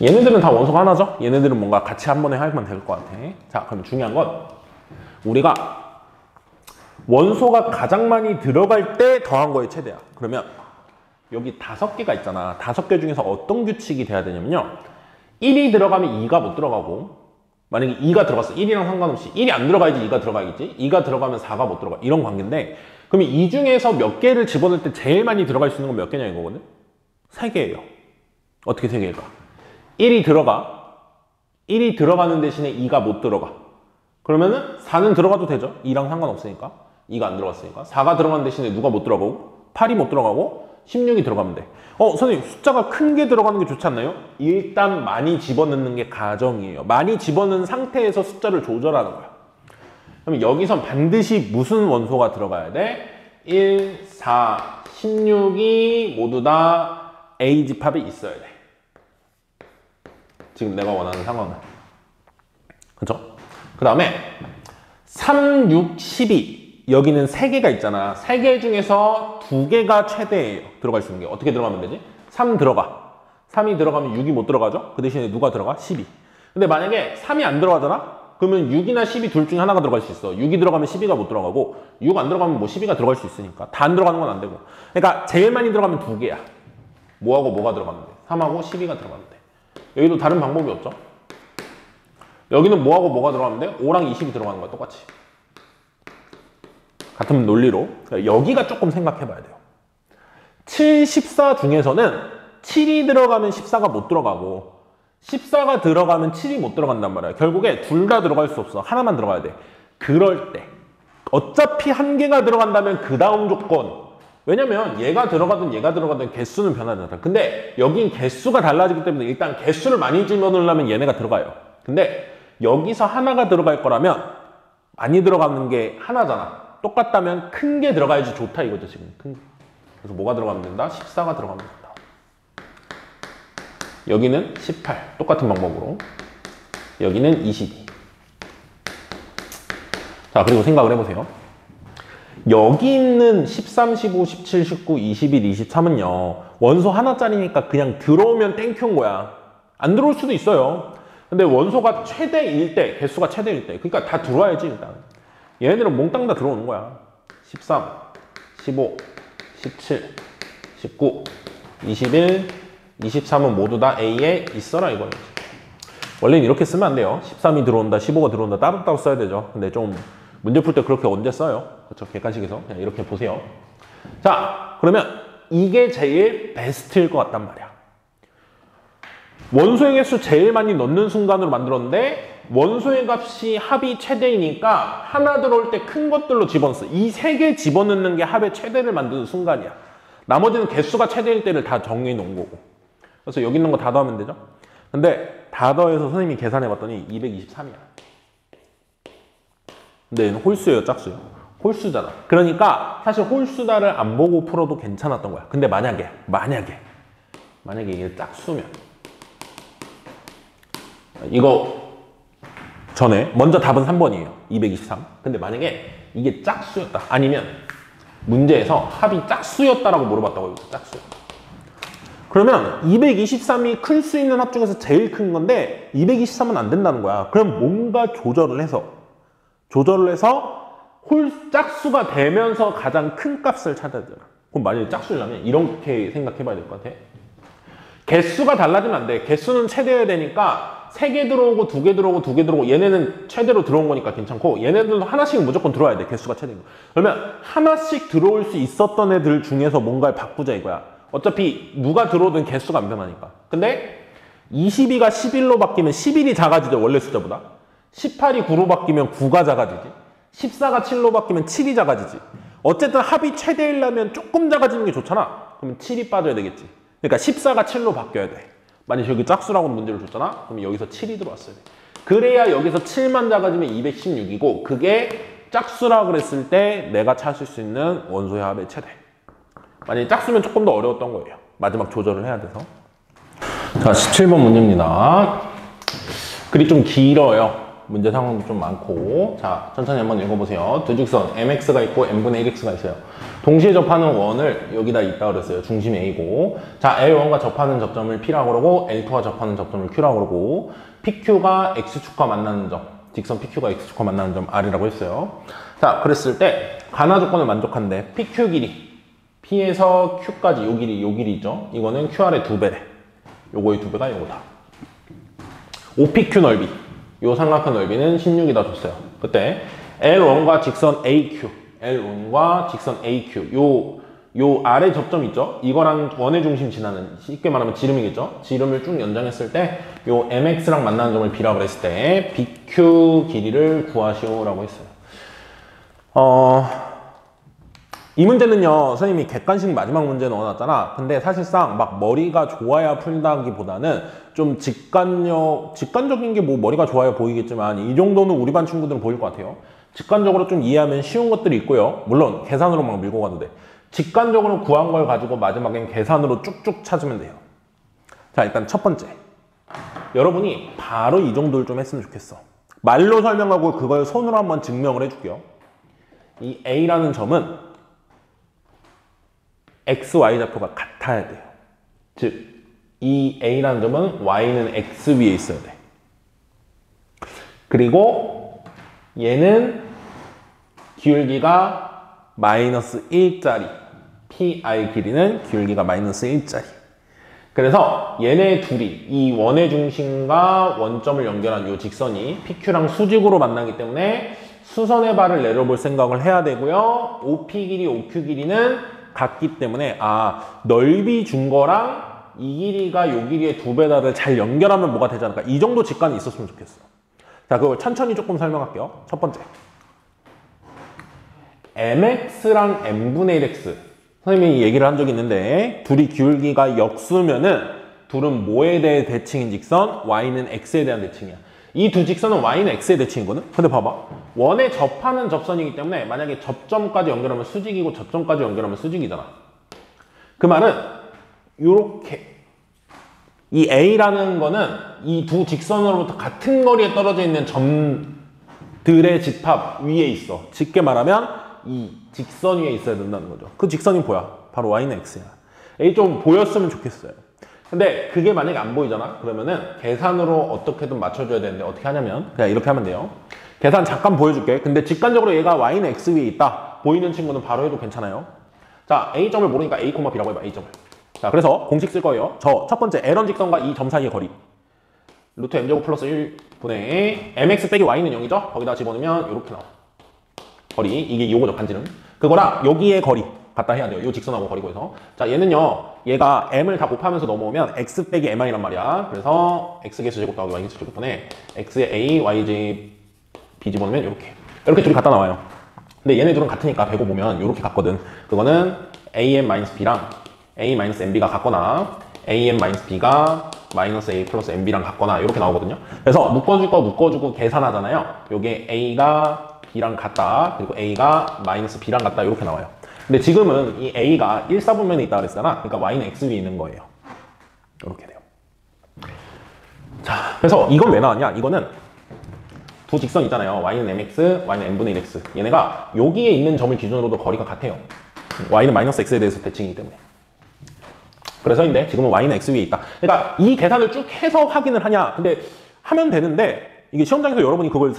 얘네들은 다 원소가 하나죠? 얘네들은 뭔가 같이 한 번에 하면 될 것 같아. 자, 그럼 중요한 건 우리가 원소가 가장 많이 들어갈 때 더한 거의 최대야. 그러면 여기 5개가 있잖아. 5개 중에서 어떤 규칙이 돼야 되냐면요. 1이 들어가면 2가 못 들어가고, 만약에 2가 들어갔어. 1이랑 상관없이 1이 안 들어가야지 2가 들어가겠지. 2가 들어가면 4가 못 들어가. 이런 관계인데, 그러면 이 중에서 몇 개를 집어넣을 때 제일 많이 들어갈 수 있는 건 몇 개냐 이거거든? 3개예요. 어떻게 3개일까? 1이 들어가. 1이 들어가는 대신에 2가 못 들어가. 그러면은 4는 들어가도 되죠. 2랑 상관없으니까. 2가 안 들어갔으니까. 4가 들어가는 대신에 누가 못 들어가고, 8이 못 들어가고, 16이 들어가면 돼. 선생님, 숫자가 큰 게 들어가는 게 좋지 않나요? 일단 많이 집어넣는 게 가정이에요. 많이 집어넣은 상태에서 숫자를 조절하는 거야. 그럼 여기선 반드시 무슨 원소가 들어가야 돼? 1, 4, 16이 모두 다 A 집합이 있어야 돼. 지금 내가 원하는 상황은. 그쵸? 그 다음에 3, 6, 12. 여기는 3개가 있잖아. 3개 중에서 2개가 최대예요. 들어갈 수 있는 게. 어떻게 들어가면 되지? 3 들어가. 3이 들어가면 6이 못 들어가죠? 그 대신에 누가 들어가? 12. 근데 만약에 3이 안 들어가잖아? 그러면 6이나 12 둘 중에 하나가 들어갈 수 있어. 6이 들어가면 12가 못 들어가고, 6 안 들어가면 뭐 12가 들어갈 수 있으니까. 다 안 들어가는 건 안 되고. 그러니까 제일 많이 들어가면 2개야. 뭐하고 뭐가 들어가면 돼? 3하고 12가 들어가면 돼. 여기도 다른 방법이 없죠? 여기는 뭐하고 뭐가 들어가면 돼? 5랑 20이 들어가는 거야, 똑같이. 같은 논리로. 그러니까 여기가 조금 생각해 봐야 돼요. 7, 14 중에서는 7이 들어가면 14가 못 들어가고, 14가 들어가면 7이 못 들어간단 말이야. 결국에 둘 다 들어갈 수 없어. 하나만 들어가야 돼. 그럴 때 어차피 한 개가 들어간다면 그 다음 조건, 왜냐면 얘가 들어가든 얘가 들어가든 개수는 변하잖아. 근데 여긴 개수가 달라지기 때문에 일단 개수를 많이 집어넣으려면 얘네가 들어가요. 근데 여기서 하나가 들어갈 거라면 많이 들어가는 게 하나잖아. 똑같다면 큰 게 들어가야지 좋다 이거죠, 지금. 큰 게. 그래서 뭐가 들어가면 된다? 14가 들어가면 된다. 여기는 18. 똑같은 방법으로. 여기는 22. 자, 그리고 생각을 해보세요. 여기 있는 13, 15, 17, 19, 21, 23은요. 원소 하나짜리니까 그냥 들어오면 땡큐인 거야. 안 들어올 수도 있어요. 근데 원소가 최대일 때, 개수가 최대일 때. 그러니까 다 들어와야지, 일단. 얘네들은 몽땅 다 들어오는 거야. 13, 15, 17, 19, 21, 23은 모두 다 A에 있어라 이거예요. 원래는 이렇게 쓰면 안 돼요. 13이 들어온다, 15가 들어온다 따로따로 써야 되죠. 근데 좀 문제 풀 때 그렇게 언제 써요? 그렇죠? 객관식에서 그냥 이렇게 보세요. 자, 그러면 이게 제일 베스트일 것 같단 말이야. 원소의 개수 제일 많이 넣는 순간으로 만들었는데 원소의 값이 합이 최대이니까 하나 들어올 때 큰 것들로 집어넣었어. 이 3개 집어넣는 게 합의 최대를 만드는 순간이야. 나머지는 개수가 최대일 때를 다 정리해 놓은 거고. 그래서 여기 있는 거 다 더하면 되죠. 근데 다 더해서 선생님이 계산해 봤더니 223이야. 근데 얘는 홀수예요, 짝수예요? 홀수잖아. 그러니까 사실 홀수다를 안 보고 풀어도 괜찮았던 거야. 근데 만약에 이게 짝수면 이거 전에 먼저 답은 3번이에요. 223. 근데 만약에 이게 짝수였다. 아니면 문제에서 합이 짝수였다라고 물어봤다고 해요. 짝수였다. 그러면 223이 클 수 있는 합 중에서 제일 큰 건데 223은 안 된다는 거야. 그럼 뭔가 조절을 해서 짝수가 되면서 가장 큰 값을 찾아야 되잖아. 그럼 만약에 짝수려면 이렇게 생각해 봐야 될 것 같아. 개수가 달라지면 안 돼. 개수는 최대여야 되니까 3개 들어오고 2개 들어오고 2개 들어오고 얘네는 최대로 들어온 거니까 괜찮고 얘네들도 하나씩 무조건 들어와야 돼. 개수가 최대인 거. 그러면 하나씩 들어올 수 있었던 애들 중에서 뭔가를 바꾸자 이거야. 어차피 누가 들어오든 개수가 안 변하니까. 근데 22가 11로 바뀌면 11이 작아지죠. 원래 숫자보다. 18이 9로 바뀌면 9가 작아지지. 14가 7로 바뀌면 7이 작아지지. 어쨌든 합이 최대이려면 조금 작아지는 게 좋잖아. 그러면 7이 빠져야 되겠지. 그러니까 14가 7로 바뀌어야 돼. 만약 여기 짝수라고 문제를 줬잖아. 그럼 여기서 7이 들어왔어야 돼. 그래야 여기서 7만 작아지면 216이고 그게 짝수라 그랬을 때 내가 찾을 수 있는 원소의 합의 최대. 만약에 짝수면 조금 더 어려웠던 거예요. 마지막 조절을 해야 돼서. 자, 17번 문제입니다. 글이 좀 길어요. 문제 상황도 좀 많고. 자, 천천히 한번 읽어보세요. 두 직선 mx가 있고 n분의 1x가 있어요. 동시에 접하는 원을 여기다 있다 그랬어요. 중심이 A고. 자, L1과 접하는 접점을 P라고 그러고 L2와 접하는 접점을 Q라고 그러고 PQ가 X축과 만나는 점, 직선 PQ가 X축과 만나는 점 R이라고 했어요. 자, 그랬을 때 가나 조건을 만족한데 PQ 길이 P에서 Q까지 요 길이 있죠. 이거는 QR의 2배래. 요거의 2배가 요거다. OPQ 넓이. 요 삼각형 넓이는 16이다 줬어요. 그때 L1과 직선 AQ, L1과 직선 AQ, 요 아래 접점 있죠? 이거랑 원의 중심 지나는, 쉽게 말하면 지름이겠죠? 지름을 쭉 연장했을 때 요 MX랑 만나는 점을 B라고 했을 때 BQ 길이를 구하시오라고 했어요. 이 문제는요, 선생님이 객관식 마지막 문제 넣어놨잖아. 근데 사실상 막 머리가 좋아야 풀다기보다는 좀 직관적인 게 뭐 머리가 좋아야 보이겠지만 이 정도는 우리 반 친구들은 보일 것 같아요. 직관적으로 좀 이해하면 쉬운 것들이 있고요. 물론 계산으로 막 밀고 가도 돼. 직관적으로 구한 걸 가지고 마지막엔 계산으로 쭉쭉 찾으면 돼요. 자, 일단 첫 번째. 여러분이 바로 이 정도를 좀 했으면 좋겠어. 말로 설명하고 그걸 손으로 한번 증명을 해줄게요. 이 A라는 점은 X, Y 좌표가 같아야 돼요. 즉, 이 A라는 점은 Y는 X 위에 있어야 돼. 그리고 얘는 기울기가 마이너스 1짜리, PI 길이는 기울기가 마이너스 1짜리. 그래서 얘네 둘이 이 원의 중심과 원점을 연결한 이 직선이 PQ랑 수직으로 만나기 때문에 수선의 발을 내려볼 생각을 해야 되고요. OP 길이, OQ 길이는 같기 때문에 넓이 준 거랑 이 길이가 이 길이의 2배다를 잘 연결하면 뭐가 되지 않을까? 이 정도 직관이 있었으면 좋겠어. 자, 그걸 천천히 조금 설명할게요. 첫 번째. mx랑 n분의 1x. 선생님이 얘기를 한 적이 있는데 둘이 기울기가 역수면은 둘은 뭐에 대해 대칭인 직선? y는 x에 대한 대칭이야. 이 두 직선은 y는 x의 대칭이거든? 근데 봐봐. 원에 접하는 접선이기 때문에 만약에 접점까지 연결하면 수직이고 접점까지 연결하면 수직이잖아. 그 말은 요렇게 이 A라는 거는 이 두 직선으로부터 같은 거리에 떨어져 있는 점들의 집합 위에 있어. 쉽게 말하면 이 직선 위에 있어야 된다는 거죠. 그 직선이 뭐야? 바로 y는 x야. A 좀 보였으면 좋겠어요. 근데 그게 만약에 안 보이잖아? 그러면은 계산으로 어떻게든 맞춰줘야 되는데 어떻게 하냐면 그냥 이렇게 하면 돼요. 계산 잠깐 보여줄게. 근데 직관적으로 얘가 y는 x 위에 있다. 보이는 친구는 바로 해도 괜찮아요. 자, A점을 모르니까 A, B라고 해봐. A점을. 자, 그래서 공식 쓸 거예요. 저 첫 번째 L원 직선과 이 점 사이의 거리. 루트 m제곱 플러스 1분의 mx 빼기 y는 0이죠? 거기다 집어넣으면 이렇게 나와. 거리. 이게 요거죠, 반지름. 그거랑 여기의 거리. 갖다 해야 돼요. 요 직선하고 거리 구해서. 자, 얘는요. 얘가 m을 다 곱하면서 넘어오면 x 빼기 m이란 말이야. 그래서 x 개수 제곱 더하기 y 개수 제곱분에 x의 a, y 제 b 집어넣으면 이렇게 둘이 갖다 나와요. 근데 얘네 둘은 같으니까 배고 보면 이렇게 같거든. 그거는 am-b랑 a-mb가 같거나 am-b가 마이너스 a 플러스 mb랑 같거나 이렇게 나오거든요. 그래서 묶어줄 거 묶어주고 계산하잖아요. 요게 a가 b랑 같다. 그리고 a가 마이너스 b랑 같다. 이렇게 나와요. 근데 지금은 이 a가 1사분면에 있다 그랬잖아. 그러니까 y는 x 위에 있는 거예요. 이렇게 돼요. 자, 그래서 이건 왜 나왔냐? 이거는 두 직선 있잖아요. y는 mx, y는 n분의 1x. 얘네가 여기에 있는 점을 기준으로도 거리가 같아요. y는 마이너스 x에 대해서 대칭이기 때문에. 그래서인데 지금은 y는 x 위에 있다. 그러니까 이 계산을 쭉 해서 확인을 하냐? 근데 하면 되는데 이게 시험장에서 여러분이 그걸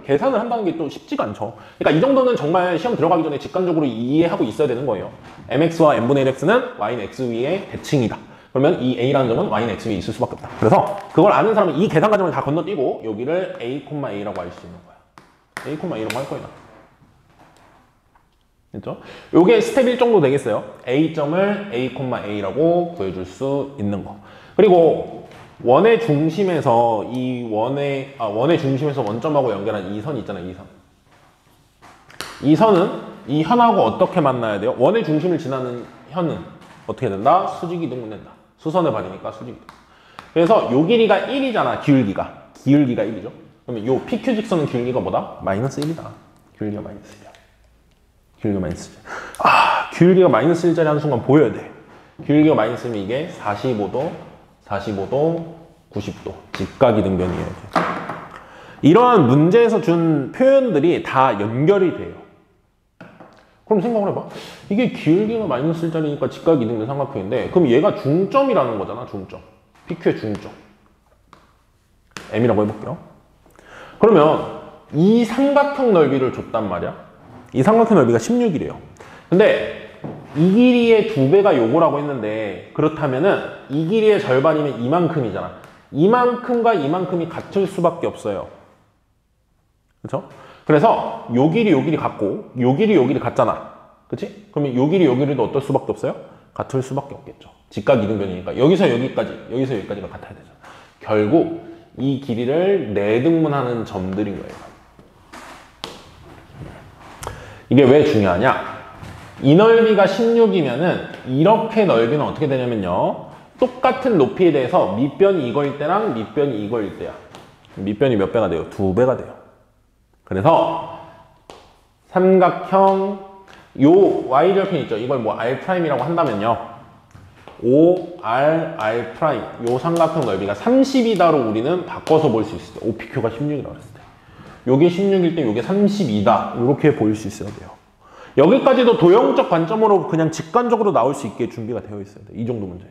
계산을 한다는 게 또 쉽지가 않죠. 그러니까 이 정도는 정말 시험 들어가기 전에 직관적으로 이해하고 있어야 되는 거예요. mx와 n분의 1x는 y는 x 위에 대칭이다. 그러면 이 a라는 점은 y는 x 위에 있을 수밖에 없다. 그래서 그걸 아는 사람은 이 계산 과정을 다 건너뛰고 여기를 a,a라고 알 수 있는 거야. a,a라고 할 거야. 됐죠? 요게 스텝 1 정도 되겠어요. a점을 a,a라고 구해줄 수 있는 거. 그리고 원의 중심에서 원의 중심에서 원점하고 연결한 이 선 있잖아요. 이 선. 이 선은 이 현하고 어떻게 만나야 돼요? 원의 중심을 지나는 현은 어떻게 된다? 수직 이동된다. 수선의 발이니까 수직 이동. 그래서 요 길이가 1이잖아. 기울기가 1이죠. 그러면 요 PQ 직선은 길이가 뭐다? 마이너스 1이다. 길이가 마이너스 1이야. 길이가 마이너스 1. 길이가 마이너스 1짜리 하는 순간 보여야 돼. 길이가 마이너스 1이면 이게 45도, 45도, 90도. 직각이등변이에요. 이러한 문제에서 준 표현들이 다 연결이 돼요. 그럼 생각을 해봐. 이게 길이가 마이너스 1짜리니까 직각이등변 삼각형인데 그럼 얘가 중점이라는 거잖아. 중점. PQ의 중점. M이라고 해볼게요. 그러면 이 삼각형 넓이를 줬단 말이야. 이 삼각형 넓이가 16이래요. 근데 이 길이의 2배가 요거라고 했는데 그렇다면은 이 길이의 절반이면 이만큼이잖아. 이만큼과 이만큼이 같을 수밖에 없어요. 그렇죠? 그래서 요 길이 같고 요 길이 같잖아. 그치? 그러면 요 길이도 어떨 수밖에 없어요? 같을 수밖에 없겠죠. 직각 이등변이니까 여기서 여기까지가 같아야 되잖아. 결국 이 길이를 내등분하는 점들인 거예요. 이게 왜 중요하냐? 이 넓이가 16이면은 이렇게 넓이는 어떻게 되냐면요. 똑같은 높이에 대해서 밑변이 이거일 때랑 밑변이 이거일 때야. 밑변이 몇 배가 돼요? 2배가 돼요. 그래서 삼각형 요 y절편 있죠? 이걸 뭐 R'이라고 한다면요. ORR' 요 삼각형 넓이가 30이다로 우리는 바꿔서 볼 수 있어요. OPQ가 16이라고 했을 때. 요게 16일 때 요게 32다. 이렇게 보일 수 있어야 돼요. 여기까지도 도형적 관점으로 그냥 직관적으로 나올 수 있게 준비가 되어 있어야 돼. 이 정도 문제.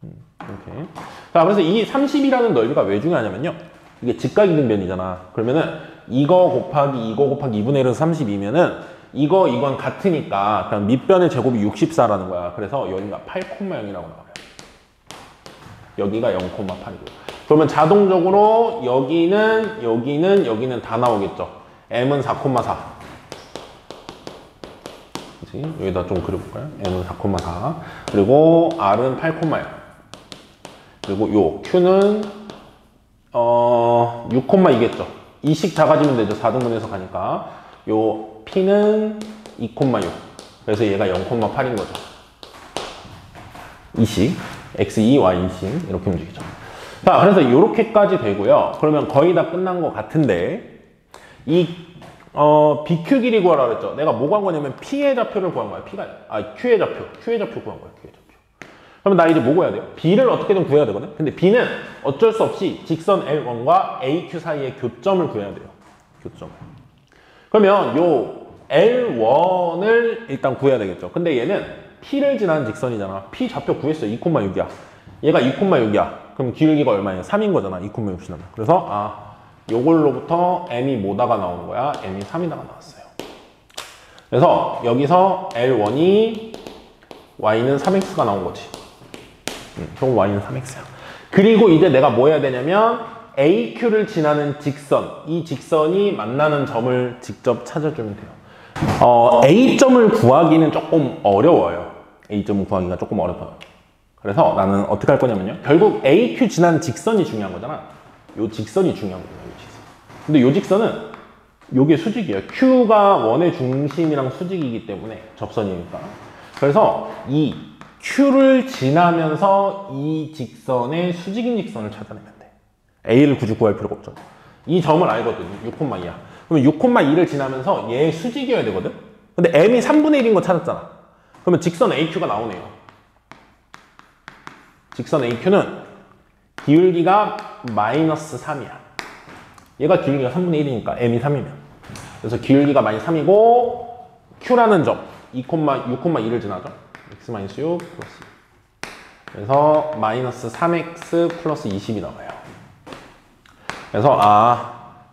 이렇게. 자, 그래서 이 30이라는 넓이가 왜 중요하냐면요. 이게 직각이등변이잖아. 그러면은 이거 곱하기 2분의 1은 32면은 이건 같으니까 그냥 밑변의 제곱이 64라는 거야. 그래서 여기가 8,0이라고 나와요. 여기가 0,8이고. 그러면 자동적으로 여기는 다 나오겠죠. M은 4,4. 그치? 여기다 좀 그려볼까요? M은 4,4. 그리고 R은 8,0. 그리고 요 Q는 6,2겠죠. 2씩 작아지면 되죠. 4등분해서 가니까. 요 P는 2,6. 그래서 얘가 0,8인 거죠. 2씩. X2, Y2씩. 이렇게 움직이죠. 자, 그래서 이렇게까지 되고요. 그러면 거의 다 끝난 것 같은데, 이, BQ 길이 구하라 그랬죠. 내가 뭐 구한 거냐면 P의 좌표를 구한 거야. Q의 좌표 구한 거야. Q의 좌표. 그러면 나 이제 뭐 구해야 돼요? B를 어떻게든 구해야 되거든? 근데 B는 어쩔 수 없이 직선 L1과 AQ 사이의 교점을 구해야 돼요. 교점. 그러면 요 L1을 일단 구해야 되겠죠. 근데 얘는 P를 지나는 직선이잖아. P 좌표 구했어. 2,6이야. 얘가 2,6이야. 그럼 길이가 얼마예요? 3인 거잖아. 2,6 지나면. 그래서 요걸로부터 M이 뭐다가 나오는 거야? M이 3이다가 나왔어요. 그래서 여기서 L1이 Y는 3X가 나온 거지. 그럼 Y는 3X야. 그리고 이제 내가 뭐 해야 되냐면 AQ를 지나는 직선, 이 직선이 만나는 점을 직접 찾아주면 돼요. A점을 구하기는 조금 어려워요. A점을 구하기가 조금 어렵아요. 그래서 나는 어떻게 할 거냐면요. 결국 AQ 지나는 직선이 중요한 거잖아. 요 직선이 중요한 거예요. 요 직선. 근데 요 직선은 요게 수직이에요. Q가 원의 중심이랑 수직이기 때문에 접선이니까. 그래서 이 Q를 지나면서 이 직선의 수직인 직선을 찾아내면 돼. A를 굳이 구할 필요가 없죠. 이 점을 알거든. 6,2야. 그러면 6,2를 지나면서 얘 수직이어야 되거든. 근데 M이 3분의 1인 거 찾았잖아. 그러면 직선 AQ가 나오네요. 직선 AQ는 기울기가 마이너스 3이야. 얘가 기울기가 3분의 1이니까 M이 3이면. 그래서 기울기가 마이너스 3이고 Q라는 점 6,2를 지나죠. x-6 플러스 2. 그래서 마이너스 3x 플러스 20이 나와요. 그래서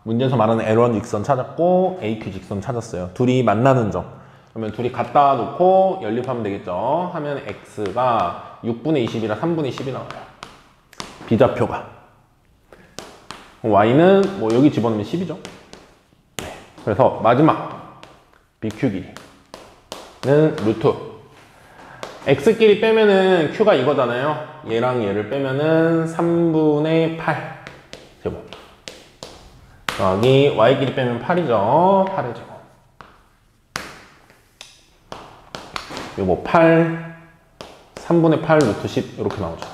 문제에서 말하는 L1 직선 찾았고 AQ 직선 찾았어요. 둘이 만나는 점. 그러면 둘이 갖다 놓고 연립하면 되겠죠. 하면 x가 6분의 20이라 3분의 10이 나와요. 비좌표가. y는 뭐 여기 집어넣으면 10이죠. 네. 그래서 마지막 BQ 길이는 루트. x끼리 빼면은 q가 이거잖아요. 얘랑 얘를 빼면은 3분의 8 제곱. 여기 y끼리 빼면 8이죠. 8의 제곱. 요거 8, 3분의 8 루트 10 이렇게 나오죠.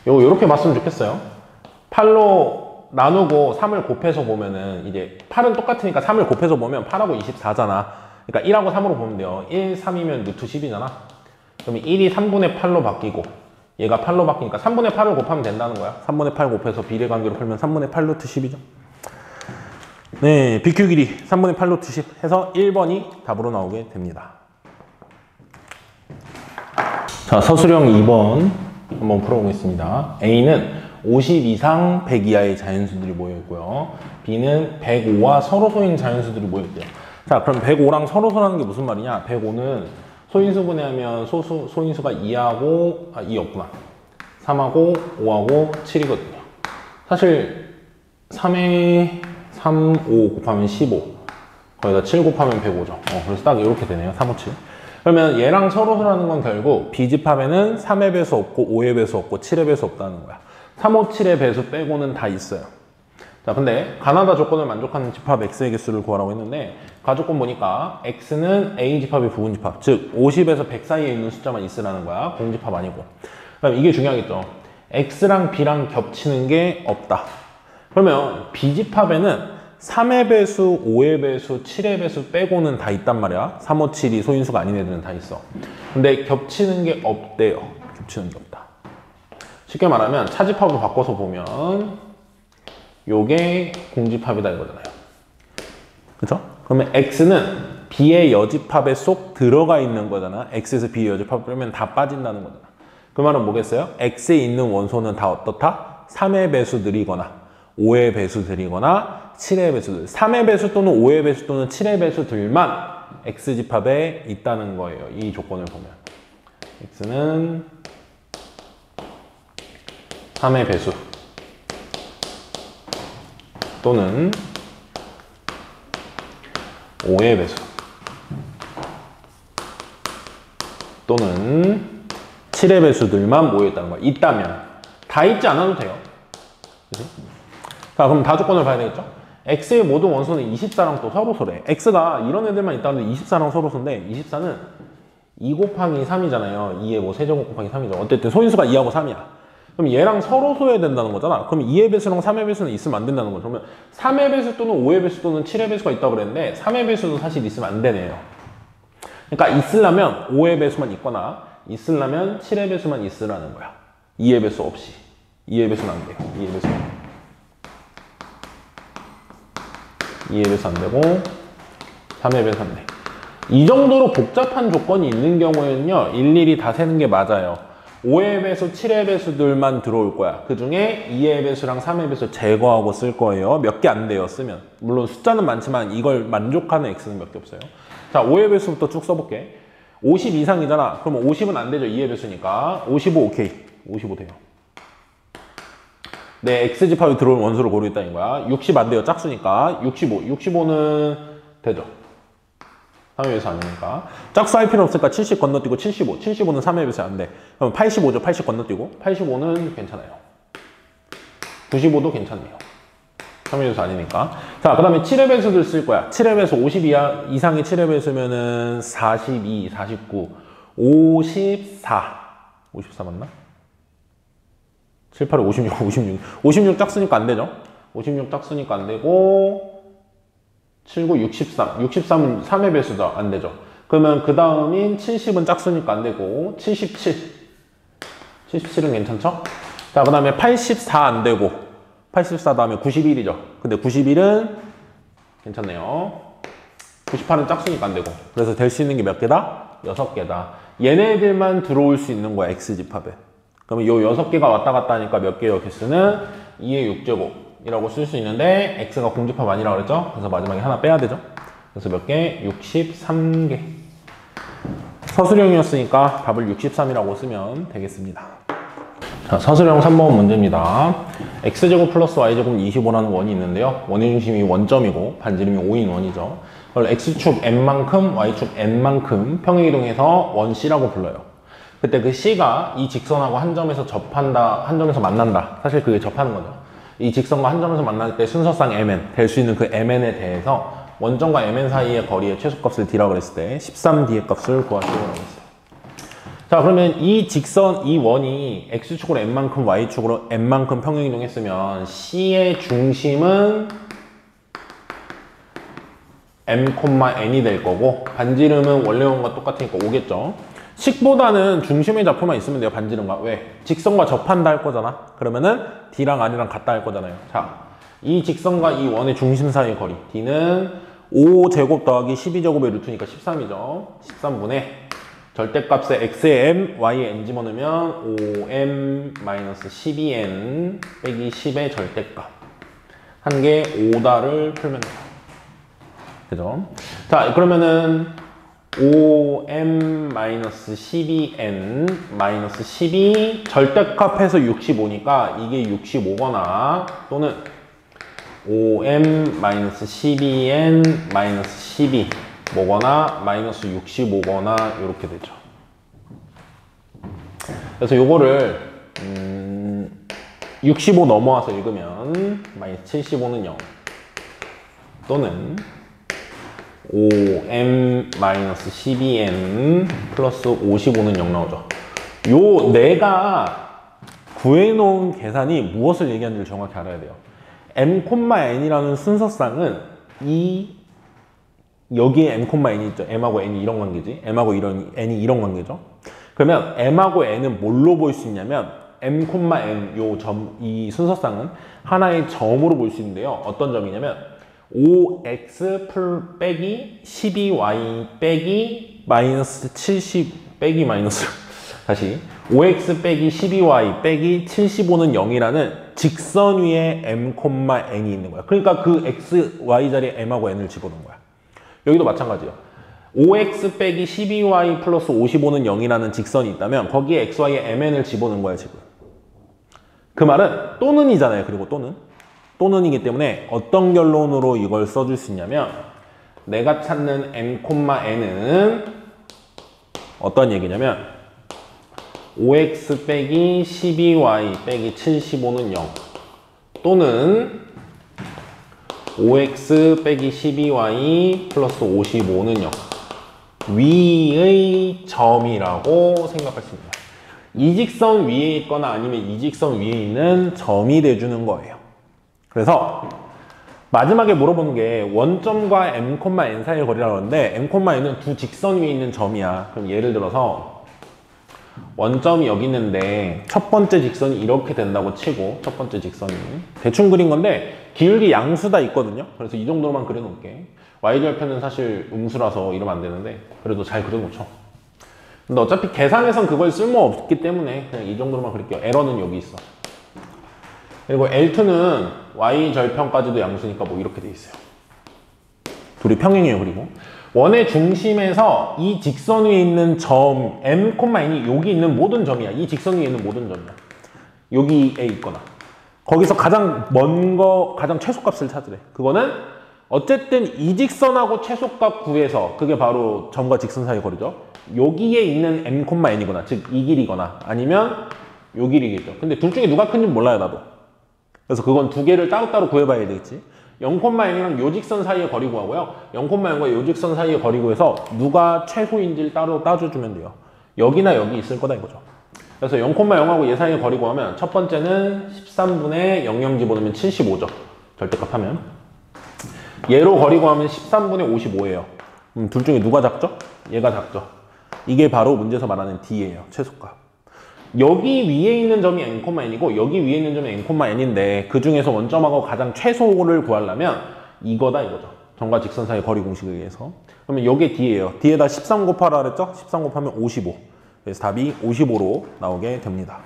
요렇게 봤으면 좋겠어요. 8로 나누고 3을 곱해서 보면은 이제 8은 똑같으니까 3을 곱해서 보면 8하고 24잖아. 그러니까 1하고 3으로 보면 돼요. 1, 3이면 루트 10이잖아. 그러면 1이 3분의 8로 바뀌고 얘가 8로 바뀌니까 3분의 8을 곱하면 된다는 거야. 3분의 8 곱해서 비례관계로 풀면 3분의 8 루트 10이죠. 네, BQ 길이 3분의 8 루트 10 해서 1번이 답으로 나오게 됩니다. 자, 서술형 2번 한번 풀어보겠습니다. A는 50 이상 100 이하의 자연수들이 모여있고요. B는 105와 서로소인 자연수들이 모여있대요. 자, 그럼 105랑 서로소라는 게 무슨 말이냐? 105는 소인수 분해하면 소인수가 2하고, 2 없구나. 3하고 5하고 7이거든요. 사실 3에 3, 5 곱하면 15. 거기다 7 곱하면 105죠. 그래서 딱 이렇게 되네요. 3, 5, 7. 그러면 얘랑 서로소라는 건 결국 B집합에는 3의 배수 없고 5의 배수 없고 7의 배수 없다는 거야. 3, 5, 7의 배수 빼고는 다 있어요. 자, 근데 가나다 조건을 만족하는 집합 X의 개수를 구하라고 했는데 가조건 보니까 X는 A집합의 부분집합, 즉 50에서 100 사이에 있는 숫자만 있으라는 거야. 공집합 아니고. 그럼 이게 중요하겠죠. X랑 B랑 겹치는 게 없다. 그러면 B집합에는 3의 배수, 5의 배수, 7의 배수 빼고는 다 있단 말이야. 3, 5, 7이 소인수가 아닌 애들은 다 있어. 근데 겹치는 게 없대요. 겹치는 게 없다. 쉽게 말하면 차집합으로 바꿔서 보면 요게 공집합이다 이거잖아요. 그쵸? 그러면 X는 B의 여집합에 쏙 들어가 있는 거잖아. X에서 B의 여집합을 빼면 다 빠진다는 거잖아. 그 말은 뭐겠어요? X에 있는 원소는 다 어떻다? 3의 배수들이거나 5의 배수들이거나 7의 배수들. 3의 배수 또는 5의 배수 또는 7의 배수들만 X집합에 있다는 거예요. 이 조건을 보면. X는 3의 배수 또는 5의 배수 또는 7의 배수들만 모여있다는 거야. 있다면. 다 있지 않아도 돼요. 그치? 자, 그럼 다 조건을 봐야 되겠죠? X의 모든 원소는 24랑 또 서로소래. X가 이런 애들만 있다는데 24랑 서로소인데 24는 2 곱하기 3이잖아요. 2의 뭐 세제곱 곱하기 3이죠. 어쨌든 소인수가 2하고 3이야. 그럼 얘랑 서로소여야 된다는 거잖아. 그럼 2의 배수랑 3의 배수는 있으면 안 된다는 거죠. 그러면 3의 배수 또는 5의 배수 또는 7의 배수가 있다고 그랬는데 3의 배수도 사실 있으면 안 되네요. 그러니까 있으려면 5의 배수만 있거나 있으려면 7의 배수만 있으라는 거야. 2의 배수 없이. 2의 배수는 안 돼요. 2의 배수. 2의 배수 안 되고 3의 배수 안 돼. 이 정도로 복잡한 조건이 있는 경우에는요. 일일이 다 세는 게 맞아요. 5의 배수, 7의 배수들만 들어올 거야. 그 중에 2의 배수랑 3의 배수 제거하고 쓸 거예요. 몇 개 안 돼요, 쓰면. 물론 숫자는 많지만 이걸 만족하는 X는 몇 개 없어요. 자, 5의 배수부터 쭉 써볼게. 50 이상이잖아. 그러면 50은 안 되죠. 2의 배수니까. 55 오케이. 55 돼요. 내 X집합에 들어온 원소를 고르겠다는 거야. 60 안 돼요. 짝수니까. 65. 65는 되죠. 3의 배수 아니니까. 짝수 할 필요 없으니까 70 건너뛰고 75. 75는 3의 배수 안 돼. 그럼 85죠. 80 건너뛰고. 85는 괜찮아요. 95도 괜찮네요. 3의 배수 아니니까. 자, 그 다음에 7의 배수들 쓸 거야. 7의 배수 50 이상의 7의 배수면은 42, 49, 54. 54 맞나? 7, 8, 56, 56. 56 짝수니까 안 되죠? 56 짝수니까 안 되고. 7, 9, 63. 63은 3의 배수도 안 되죠. 그러면 그 다음인 70은 짝수니까 안 되고. 77. 77은 괜찮죠? 자, 그 다음에 84 안 되고. 84 다음에 91이죠. 근데 91은 괜찮네요. 98은 짝수니까 안 되고. 그래서 될 수 있는 게 몇 개다? 6개다. 얘네들만 들어올 수 있는 거야, X집합에. 그러면 요 6개가 왔다 갔다 하니까 몇 개요? 개수는 2의 6제곱이라고 쓸 수 있는데 X가 공집합 아니라고 그랬죠? 그래서 마지막에 하나 빼야 되죠? 그래서 몇 개? 63개. 서술형이었으니까 답을 63이라고 쓰면 되겠습니다. 자, 서술형 3번 문제입니다. X제곱 플러스 Y제곱 25라는 원이 있는데요. 원의 중심이 원점이고 반지름이 5인 원이죠. 그걸 X축 N만큼 Y축 N만큼 평행이동해서 원 C라고 불러요. 그때 그 C가 이 직선하고 한 점에서 접한다, 한 점에서 만난다. 사실 그게 접하는 거죠. 이 직선과 한 점에서 만날 때 순서상 MN, 될 수 있는 그 MN에 대해서 원점과 MN 사이의 거리의 최소값을 D라고 그랬을 때 13D의 값을 구하시라고 했어요. 자, 그러면 이 직선, 이 원이 x축으로 n만큼, y축으로 n만큼 평행이동했으면 C의 중심은 m,n이 될 거고 반지름은 원래원과 똑같으니까 5겠죠. 식보다는 중심의 좌표만 있으면 돼요. 반지름과. 왜? 직선과 접한다 할 거잖아. 그러면은 D랑 R이랑 같다 할 거잖아요. 자, 이 직선과 이 원의 중심 사이의 거리 D는 5제곱 더하기 12제곱의 루트니까 13이죠. 13분의 절대값에 x의 m, y의 n 집어넣으면 5m-12n 빼기 10의 절대값 한 개 5다를 풀면 돼요. 그죠? 자, 그러면은 5m-12n-12 절대값에서 65니까 이게 65거나 또는 5m-12n-12 뭐거나 마이너스 65거나 이렇게 되죠. 그래서 요거를 65 넘어와서 읽으면 마이너스 75는 0 또는 5m-12n 플러스 55는 0 나오죠. 요 내가 구해놓은 계산이 무엇을 얘기하는지를 정확히 알아야 돼요. m,n이라는 순서쌍은 여기에 m,n이 있죠. m하고 n이 이런 관계지. m하고 n이 이런 관계죠. 그러면 m하고 n은 뭘로 볼 수 있냐면 m,n 이 순서쌍은 하나의 점으로 볼 수 있는데요. 어떤 점이냐면 5x 빼기 12y 빼기 마이너스 70 빼기 마이너스 다시 5x 빼기 12y 빼기 75는 0이라는 직선 위에 m,n이 있는 거야. 그러니까 그 x, y 자리에 m하고 n을 집어넣은 거야. 여기도 마찬가지예요. 5x 빼기 12y 플러스 55는 0이라는 직선이 있다면 거기에 x, y에 mn을 집어넣은 거야 지금. 그 말은 또는이잖아요. 그리고 또는이기 때문에 어떤 결론으로 이걸 써줄 수 있냐면 내가 찾는 m,n은 어떤 얘기냐면 5x 빼기 12y 빼기 75는 0 또는 5x 빼기 12y 플러스 55는 0 위의 점이라고 생각할 수 있습니다. 이 직선 위에 있거나 아니면 이 직선 위에 있는 점이 돼주는 거예요. 그래서 마지막에 물어보는 게 원점과 m,n 사이의 거리라고 하는데 m,n은 두 직선 위에 있는 점이야. 그럼 예를 들어서 원점이 여기 있는데 첫 번째 직선이 이렇게 된다고 치고 첫 번째 직선이 대충 그린 건데 기울기 양수다 있거든요. 그래서 이 정도로만 그려놓을게. y절편은 사실 음수라서 이러면 안 되는데 그래도 잘 그려놓죠. 근데 어차피 계산에선 그걸 쓸모없기 때문에 그냥 이 정도로만 그릴게요. 에러는 여기 있어. 그리고 L2는 y절편까지도 양수니까 뭐 이렇게 돼 있어요. 둘이 평행이에요. 그리고 원의 중심에서 이 직선 위에 있는 점 m,n이 여기 있는 모든 점이야. 이 직선 위에 있는 모든 점이야. 여기에 있거나 거기서 가장 먼 거, 가장 최소값을 찾으래. 그거는 어쨌든 이 직선하고 최소값 구해서 그게 바로 점과 직선 사이의 거리죠. 여기에 있는 m,n이거나 즉 이 길이거나 아니면 요 길이겠죠. 근데 둘 중에 누가 큰지 몰라요 나도. 그래서 그건 두 개를 따로따로 구해봐야 되겠지. 0,n이랑 요 직선 사이의 거리 구하고요. 0,n과 요 직선 사이의 거리 구해서 누가 최소인지를 따로 따져주면 돼요. 여기나 여기 있을 거다 이거죠. 그래서 0,0하고 얘 사이의 거리 구하면 첫 번째는 13분의 00 집어넣으면 75죠. 절대값 하면. 얘로 거리 구하면 13분의 55예요. 둘 중에 누가 작죠? 얘가 작죠. 이게 바로 문제에서 말하는 D예요. 최소값. 여기 위에 있는 점이 n,n이고 여기 위에 있는 점이 n,n인데 그 중에서 원점하고 가장 최소를 구하려면 이거다 이거죠. 점과 직선 사이의 거리 공식에 의해서. 그러면 이게 D예요. D에다 13 곱하라 그랬죠? 13 곱하면 55. 그래서 답이 55로 나오게 됩니다.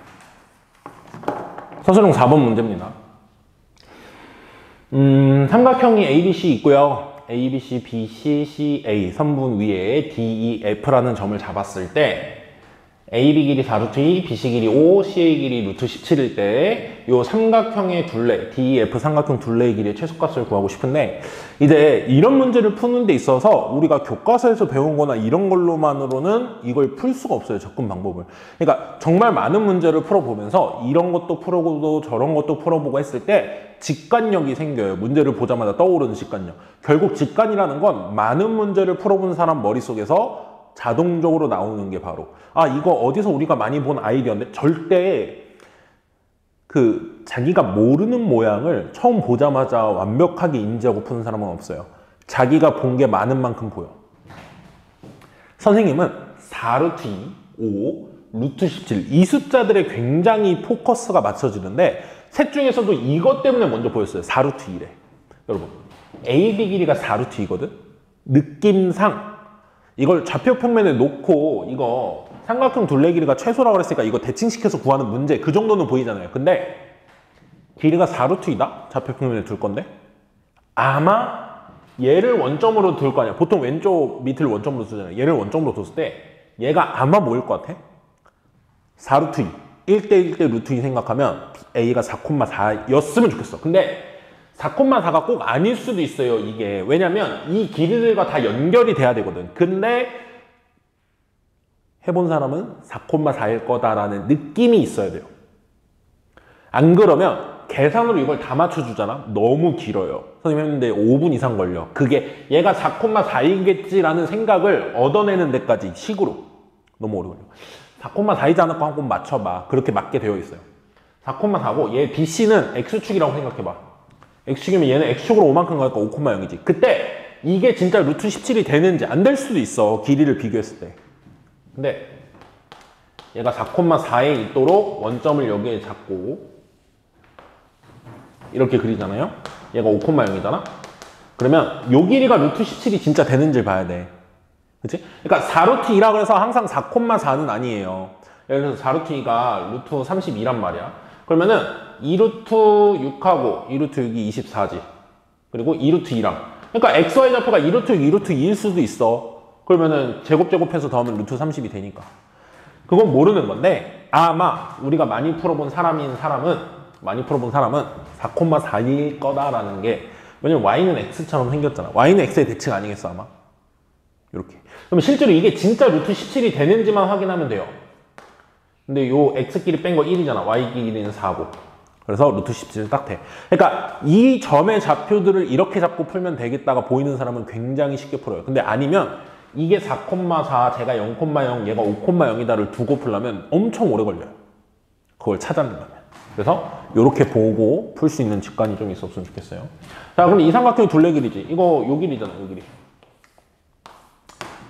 서술형 4번 문제입니다. 삼각형이 ABC 있고요. ABC, BC, CA 선분 위에 DEF라는 점을 잡았을 때 AB 길이 4루트 2, BC 길이 5, CA 길이 루트 17일 때 이 삼각형의 둘레, DEF 삼각형 둘레의 길이의 최소값을 구하고 싶은데 이제 이런 문제를 푸는 데 있어서 우리가 교과서에서 배운 거나 이런 걸로만으로는 이걸 풀 수가 없어요. 접근 방법을. 그러니까 정말 많은 문제를 풀어보면서 이런 것도 풀어보고 저런 것도 풀어보고 했을 때 직관력이 생겨요. 문제를 보자마자 떠오르는 직관력. 결국 직관이라는 건 많은 문제를 풀어본 사람 머릿속에서 자동적으로 나오는 게 바로 이거 어디서 우리가 많이 본 아이디어인데 절대 그 자기가 모르는 모양을 처음 보자마자 완벽하게 인지하고 푸는 사람은 없어요. 자기가 본 게 많은 만큼 보여. 선생님은 4루트 2, 5, 루트 17 이 숫자들에 굉장히 포커스가 맞춰지는데 셋 중에서도 이것 때문에 먼저 보였어요. 4루트 2래. 여러분 AB 길이가 4루트 2거든? 느낌상 이걸 좌표 평면에 놓고 이거 삼각형 둘레 길이가 최소라고 그랬으니까 이거 대칭시켜서 구하는 문제 그 정도는 보이잖아요. 근데 길이가 4루트 2다? 좌표 평면에 둘 건데 아마 얘를 원점으로 둘 거 아니야. 보통 왼쪽 밑을 원점으로 두잖아요. 얘를 원점으로 뒀을 때 얘가 아마 뭐일 것 같아? 4루트 2 1대1 대 루트 2 생각하면 A가 4,4였으면 좋겠어. 근데 4,4가 꼭 아닐 수도 있어요. 이게 왜냐면 이 길이들과 다 연결이 돼야 되거든. 근데 해본 사람은 4,4일 거다라는 느낌이 있어야 돼요. 안 그러면 계산으로 이걸 다 맞춰주잖아? 너무 길어요. 선생님 했는데 5분 이상 걸려. 그게 얘가 4,4이겠지라는 생각을 얻어내는 데까지 식으로 너무 오래 걸려. 4,4이지 않을까 한번 맞춰봐. 그렇게 맞게 되어 있어요. 4,4고 얘 BC는 X축이라고 생각해봐. X축이면 얘는 X축으로 5만큼 가니까 5,0이지. 그때 이게 진짜 루트 17이 되는지 안 될 수도 있어. 길이를 비교했을 때. 근데 얘가 4,4에 있도록 원점을 여기에 잡고 이렇게 그리잖아요. 얘가 5,0이잖아. 그러면 요 길이가 루트 17이 진짜 되는지 봐야 돼. 그치? 그러니까 4루트 2라고 해서 항상 4,4는 아니에요. 예를 들어서 4루트 2가 루트 32란 말이야. 그러면은 2루트 6하고 2루트 6이 24지. 그리고 2루트 2랑. 그러니까 XY 좌표가 2루트 6, 2루트 2일 수도 있어. 그러면은 제곱해서 더하면 루트 30이 되니까. 그건 모르는 건데 아마 우리가 많이 풀어본 사람은 4,4일 거다라는 게 왜냐면 Y는 X처럼 생겼잖아. Y는 X의 대칭 아니겠어 아마? 이렇게. 그럼 실제로 이게 진짜 루트 17이 되는지만 확인하면 돼요. 근데 요 X끼리 뺀 거 1이잖아. Y끼리는 4고. 그래서 루트 17은 딱 돼. 그러니까 이 점의 좌표들을 이렇게 잡고 풀면 되겠다가 보이는 사람은 굉장히 쉽게 풀어요. 근데 아니면 이게 4,4, 제가 0,0, 얘가 5,0이다를 두고 풀려면 엄청 오래 걸려요. 그걸 찾아낸다면. 그래서 이렇게 보고 풀 수 있는 직관이 좀 있었으면 좋겠어요. 자, 그럼 이 삼각형의 둘레 길이지. 이거 요 길이잖아, 요 길이.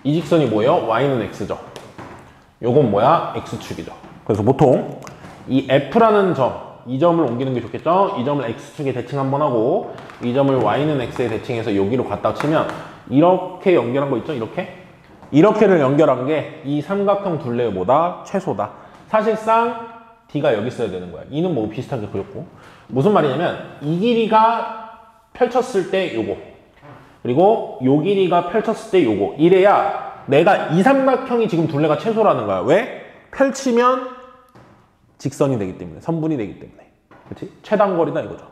이 직선이 뭐예요? Y는 X죠. 요건 뭐야? X축이죠. 그래서 보통 이 F라는 점, 이 점을 옮기는 게 좋겠죠? 이 점을 X축에 대칭 한번 하고 이 점을 Y는 X에 대칭해서 여기로 갖다 치면 이렇게 연결한 거 있죠? 이렇게를 연결한 게 이 삼각형 둘레보다 최소다. 사실상 D가 여기 있어야 되는 거야. 이는 뭐 비슷하게 그렸고. 무슨 말이냐면 이 길이가 펼쳤을 때 요거 그리고 요 길이가 펼쳤을 때 요거 이래야 내가 이 삼각형이 지금 둘레가 최소라는 거야. 왜? 펼치면 직선이 되기 때문에 선분이 되기 때문에 그렇지? 최단거리다 이거죠.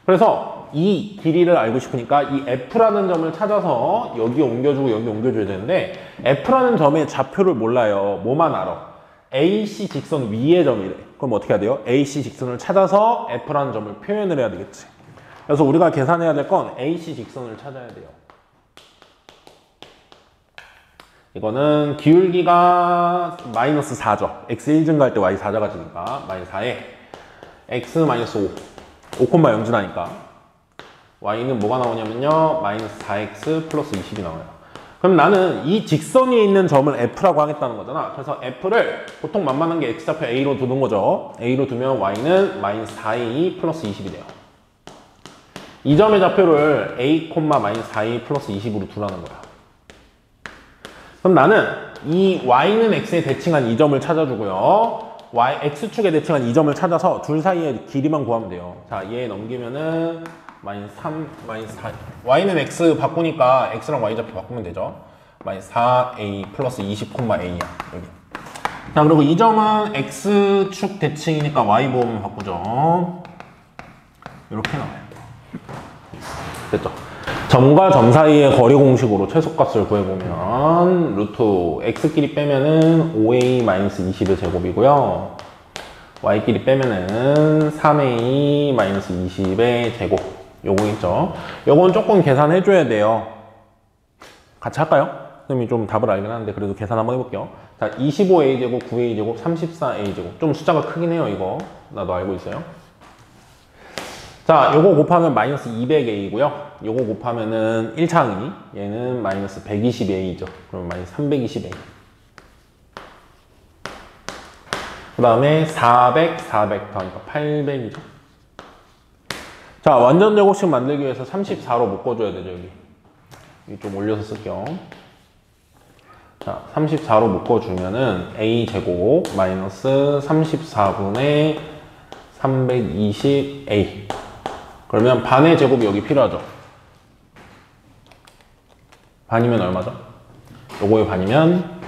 그래서 이 길이를 알고 싶으니까 이 F라는 점을 찾아서 여기 옮겨주고 여기 옮겨줘야 되는데 F라는 점의 좌표를 몰라요. 뭐만 알아? AC 직선 위의 점이래. 그럼 어떻게 해야 돼요? AC 직선을 찾아서 F라는 점을 표현을 해야 되겠지. 그래서 우리가 계산해야 될 건 AC 직선을 찾아야 돼요. 이거는 기울기가 마이너스 4죠. x 1 증가할 때 y 4자가 지니까 마이너스 4에 x 마이너스 5, 5,0 나니까 y는 뭐가 나오냐면요. 마이너스 4x 플러스 20이 나와요. 그럼 나는 이 직선 위에 있는 점을 F라고 하겠다는 거잖아. 그래서 F를 보통 만만한 게 X좌표 A로 두는 거죠. A로 두면 Y는 마이너스 4A 플러스 20이 돼요. 이 점의 좌표를 A, 마이너스 4A 플러스 20으로 두라는 거야. 그럼 나는 이 Y는 X에 대칭한 이 점을 찾아주고요. X축에 대칭한 이 점을 찾아서 둘 사이의 길이만 구하면 돼요. 자, 얘 넘기면은 마이너스 3, 마이너스 4. Y는 X 바꾸니까 X랑 Y 좌표 바꾸면 되죠. 마이너스 4A 플러스 20,A야. 여기. 자, 그리고 이 점은 X축 대칭이니까 Y 보호만 바꾸죠. 이렇게 나와요. 됐죠? 점과 점 사이의 거리 공식으로 최소값을 구해보면 루트 X끼리 빼면은 5A 마이너스 20의 제곱이고요. Y끼리 빼면은 3A 마이너스 20의 제곱. 요거 있죠. 요건 조금 계산해줘야 돼요. 같이 할까요? 선생님이 좀 답을 알긴 하는데 그래도 계산 한번 해볼게요. 자, 25a제곱, 9a제곱, 34a제곱. 좀 숫자가 크긴 해요, 이거. 나도 알고 있어요. 자, 요거 곱하면 마이너스 200a고요. 요거 곱하면은 1차 항이니 얘는 마이너스 120a죠. 그럼 마이너스 320a. 그 다음에 400, 400 더하니까 800이죠. 자, 완전 제곱식 만들기 위해서 34로 묶어줘야 되죠, 여기. 여기 좀 올려서 쓸게요. 자, 34로 묶어주면은 a제곱 마이너스 34분의 320a. 그러면 반의 제곱이 여기 필요하죠. 반이면 얼마죠? 요거의 반이면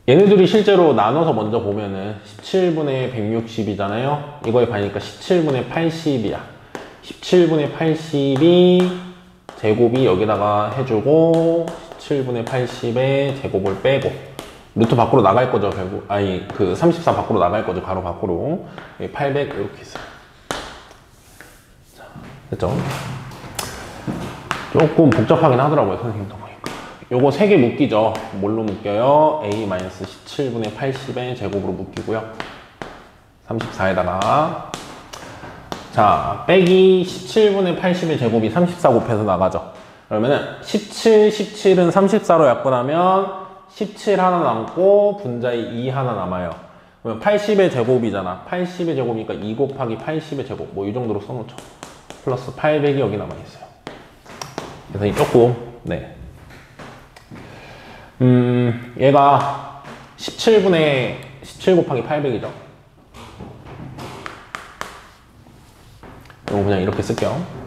얘네들이 실제로 나눠서 먼저 보면은 17분의 160이잖아요. 이거의 반이니까 17분의 80이야. 17분의 80이 제곱이 여기다가 해주고 17분의 80의 제곱을 빼고 루트 밖으로 나갈 거죠, 결국. 아니, 그 34 밖으로 나갈 거죠, 가로 밖으로. 800 이렇게 있어요. 자, 됐죠? 조금 복잡하긴 하더라고요, 선생님도 보니까. 요거 3개 묶이죠. 뭘로 묶여요? a-17분의 80의 제곱으로 묶이고요. 34에다가 자, 빼기 17분의 80의 제곱이 34 곱해서 나가죠. 그러면은 17, 17은 34로 약분하면 17 하나 남고 분자에 2 하나 남아요. 그러면 80의 제곱이잖아. 80의 제곱이니까 2 곱하기 80의 제곱. 뭐 이 정도로 써놓죠. 플러스 800이 여기 남아있어요. 그래서 이 조금, 네. 얘가 17 곱하기 800이죠. 이거 그냥 이렇게 쓸게요.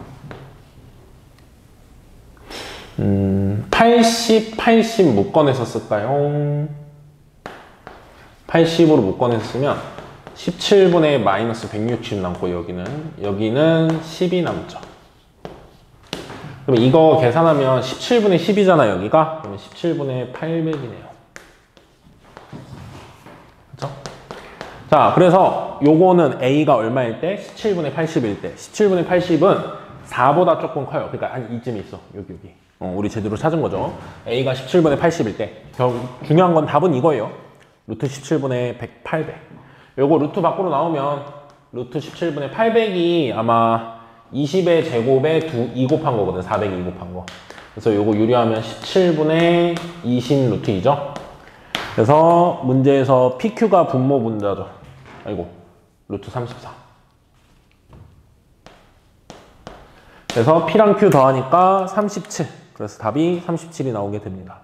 80, 80 묶어내서 쓸까요? 80으로 묶어내서 쓰면 17분의 마이너스 160 남고 여기는 10이 남죠. 그럼 이거 계산하면 17분의 10이잖아, 여기가. 그러면 17분의 800이네요. 그렇죠? 자, 그래서 요거는 A가 얼마일 때? 17분의 80일 때. 17분의 80은 4보다 조금 커요. 그러니까 한 이쯤 있어. 여기. 우리 제대로 찾은 거죠. A가 17분의 80일 때. 중요한 건 답은 이거예요. 루트 17분의 800. 요거 루트 밖으로 나오면 루트 17분의 800이 아마 20의 제곱에 2 곱한 거거든. 400이 2 곱한 거. 그래서 요거 유리하면 17분의 20 루트이죠. 그래서 문제에서 PQ가 분모 분자죠. 아이고, 루트 34. 그래서 P랑 Q 더하니까 37. 그래서 답이 37이 나오게 됩니다.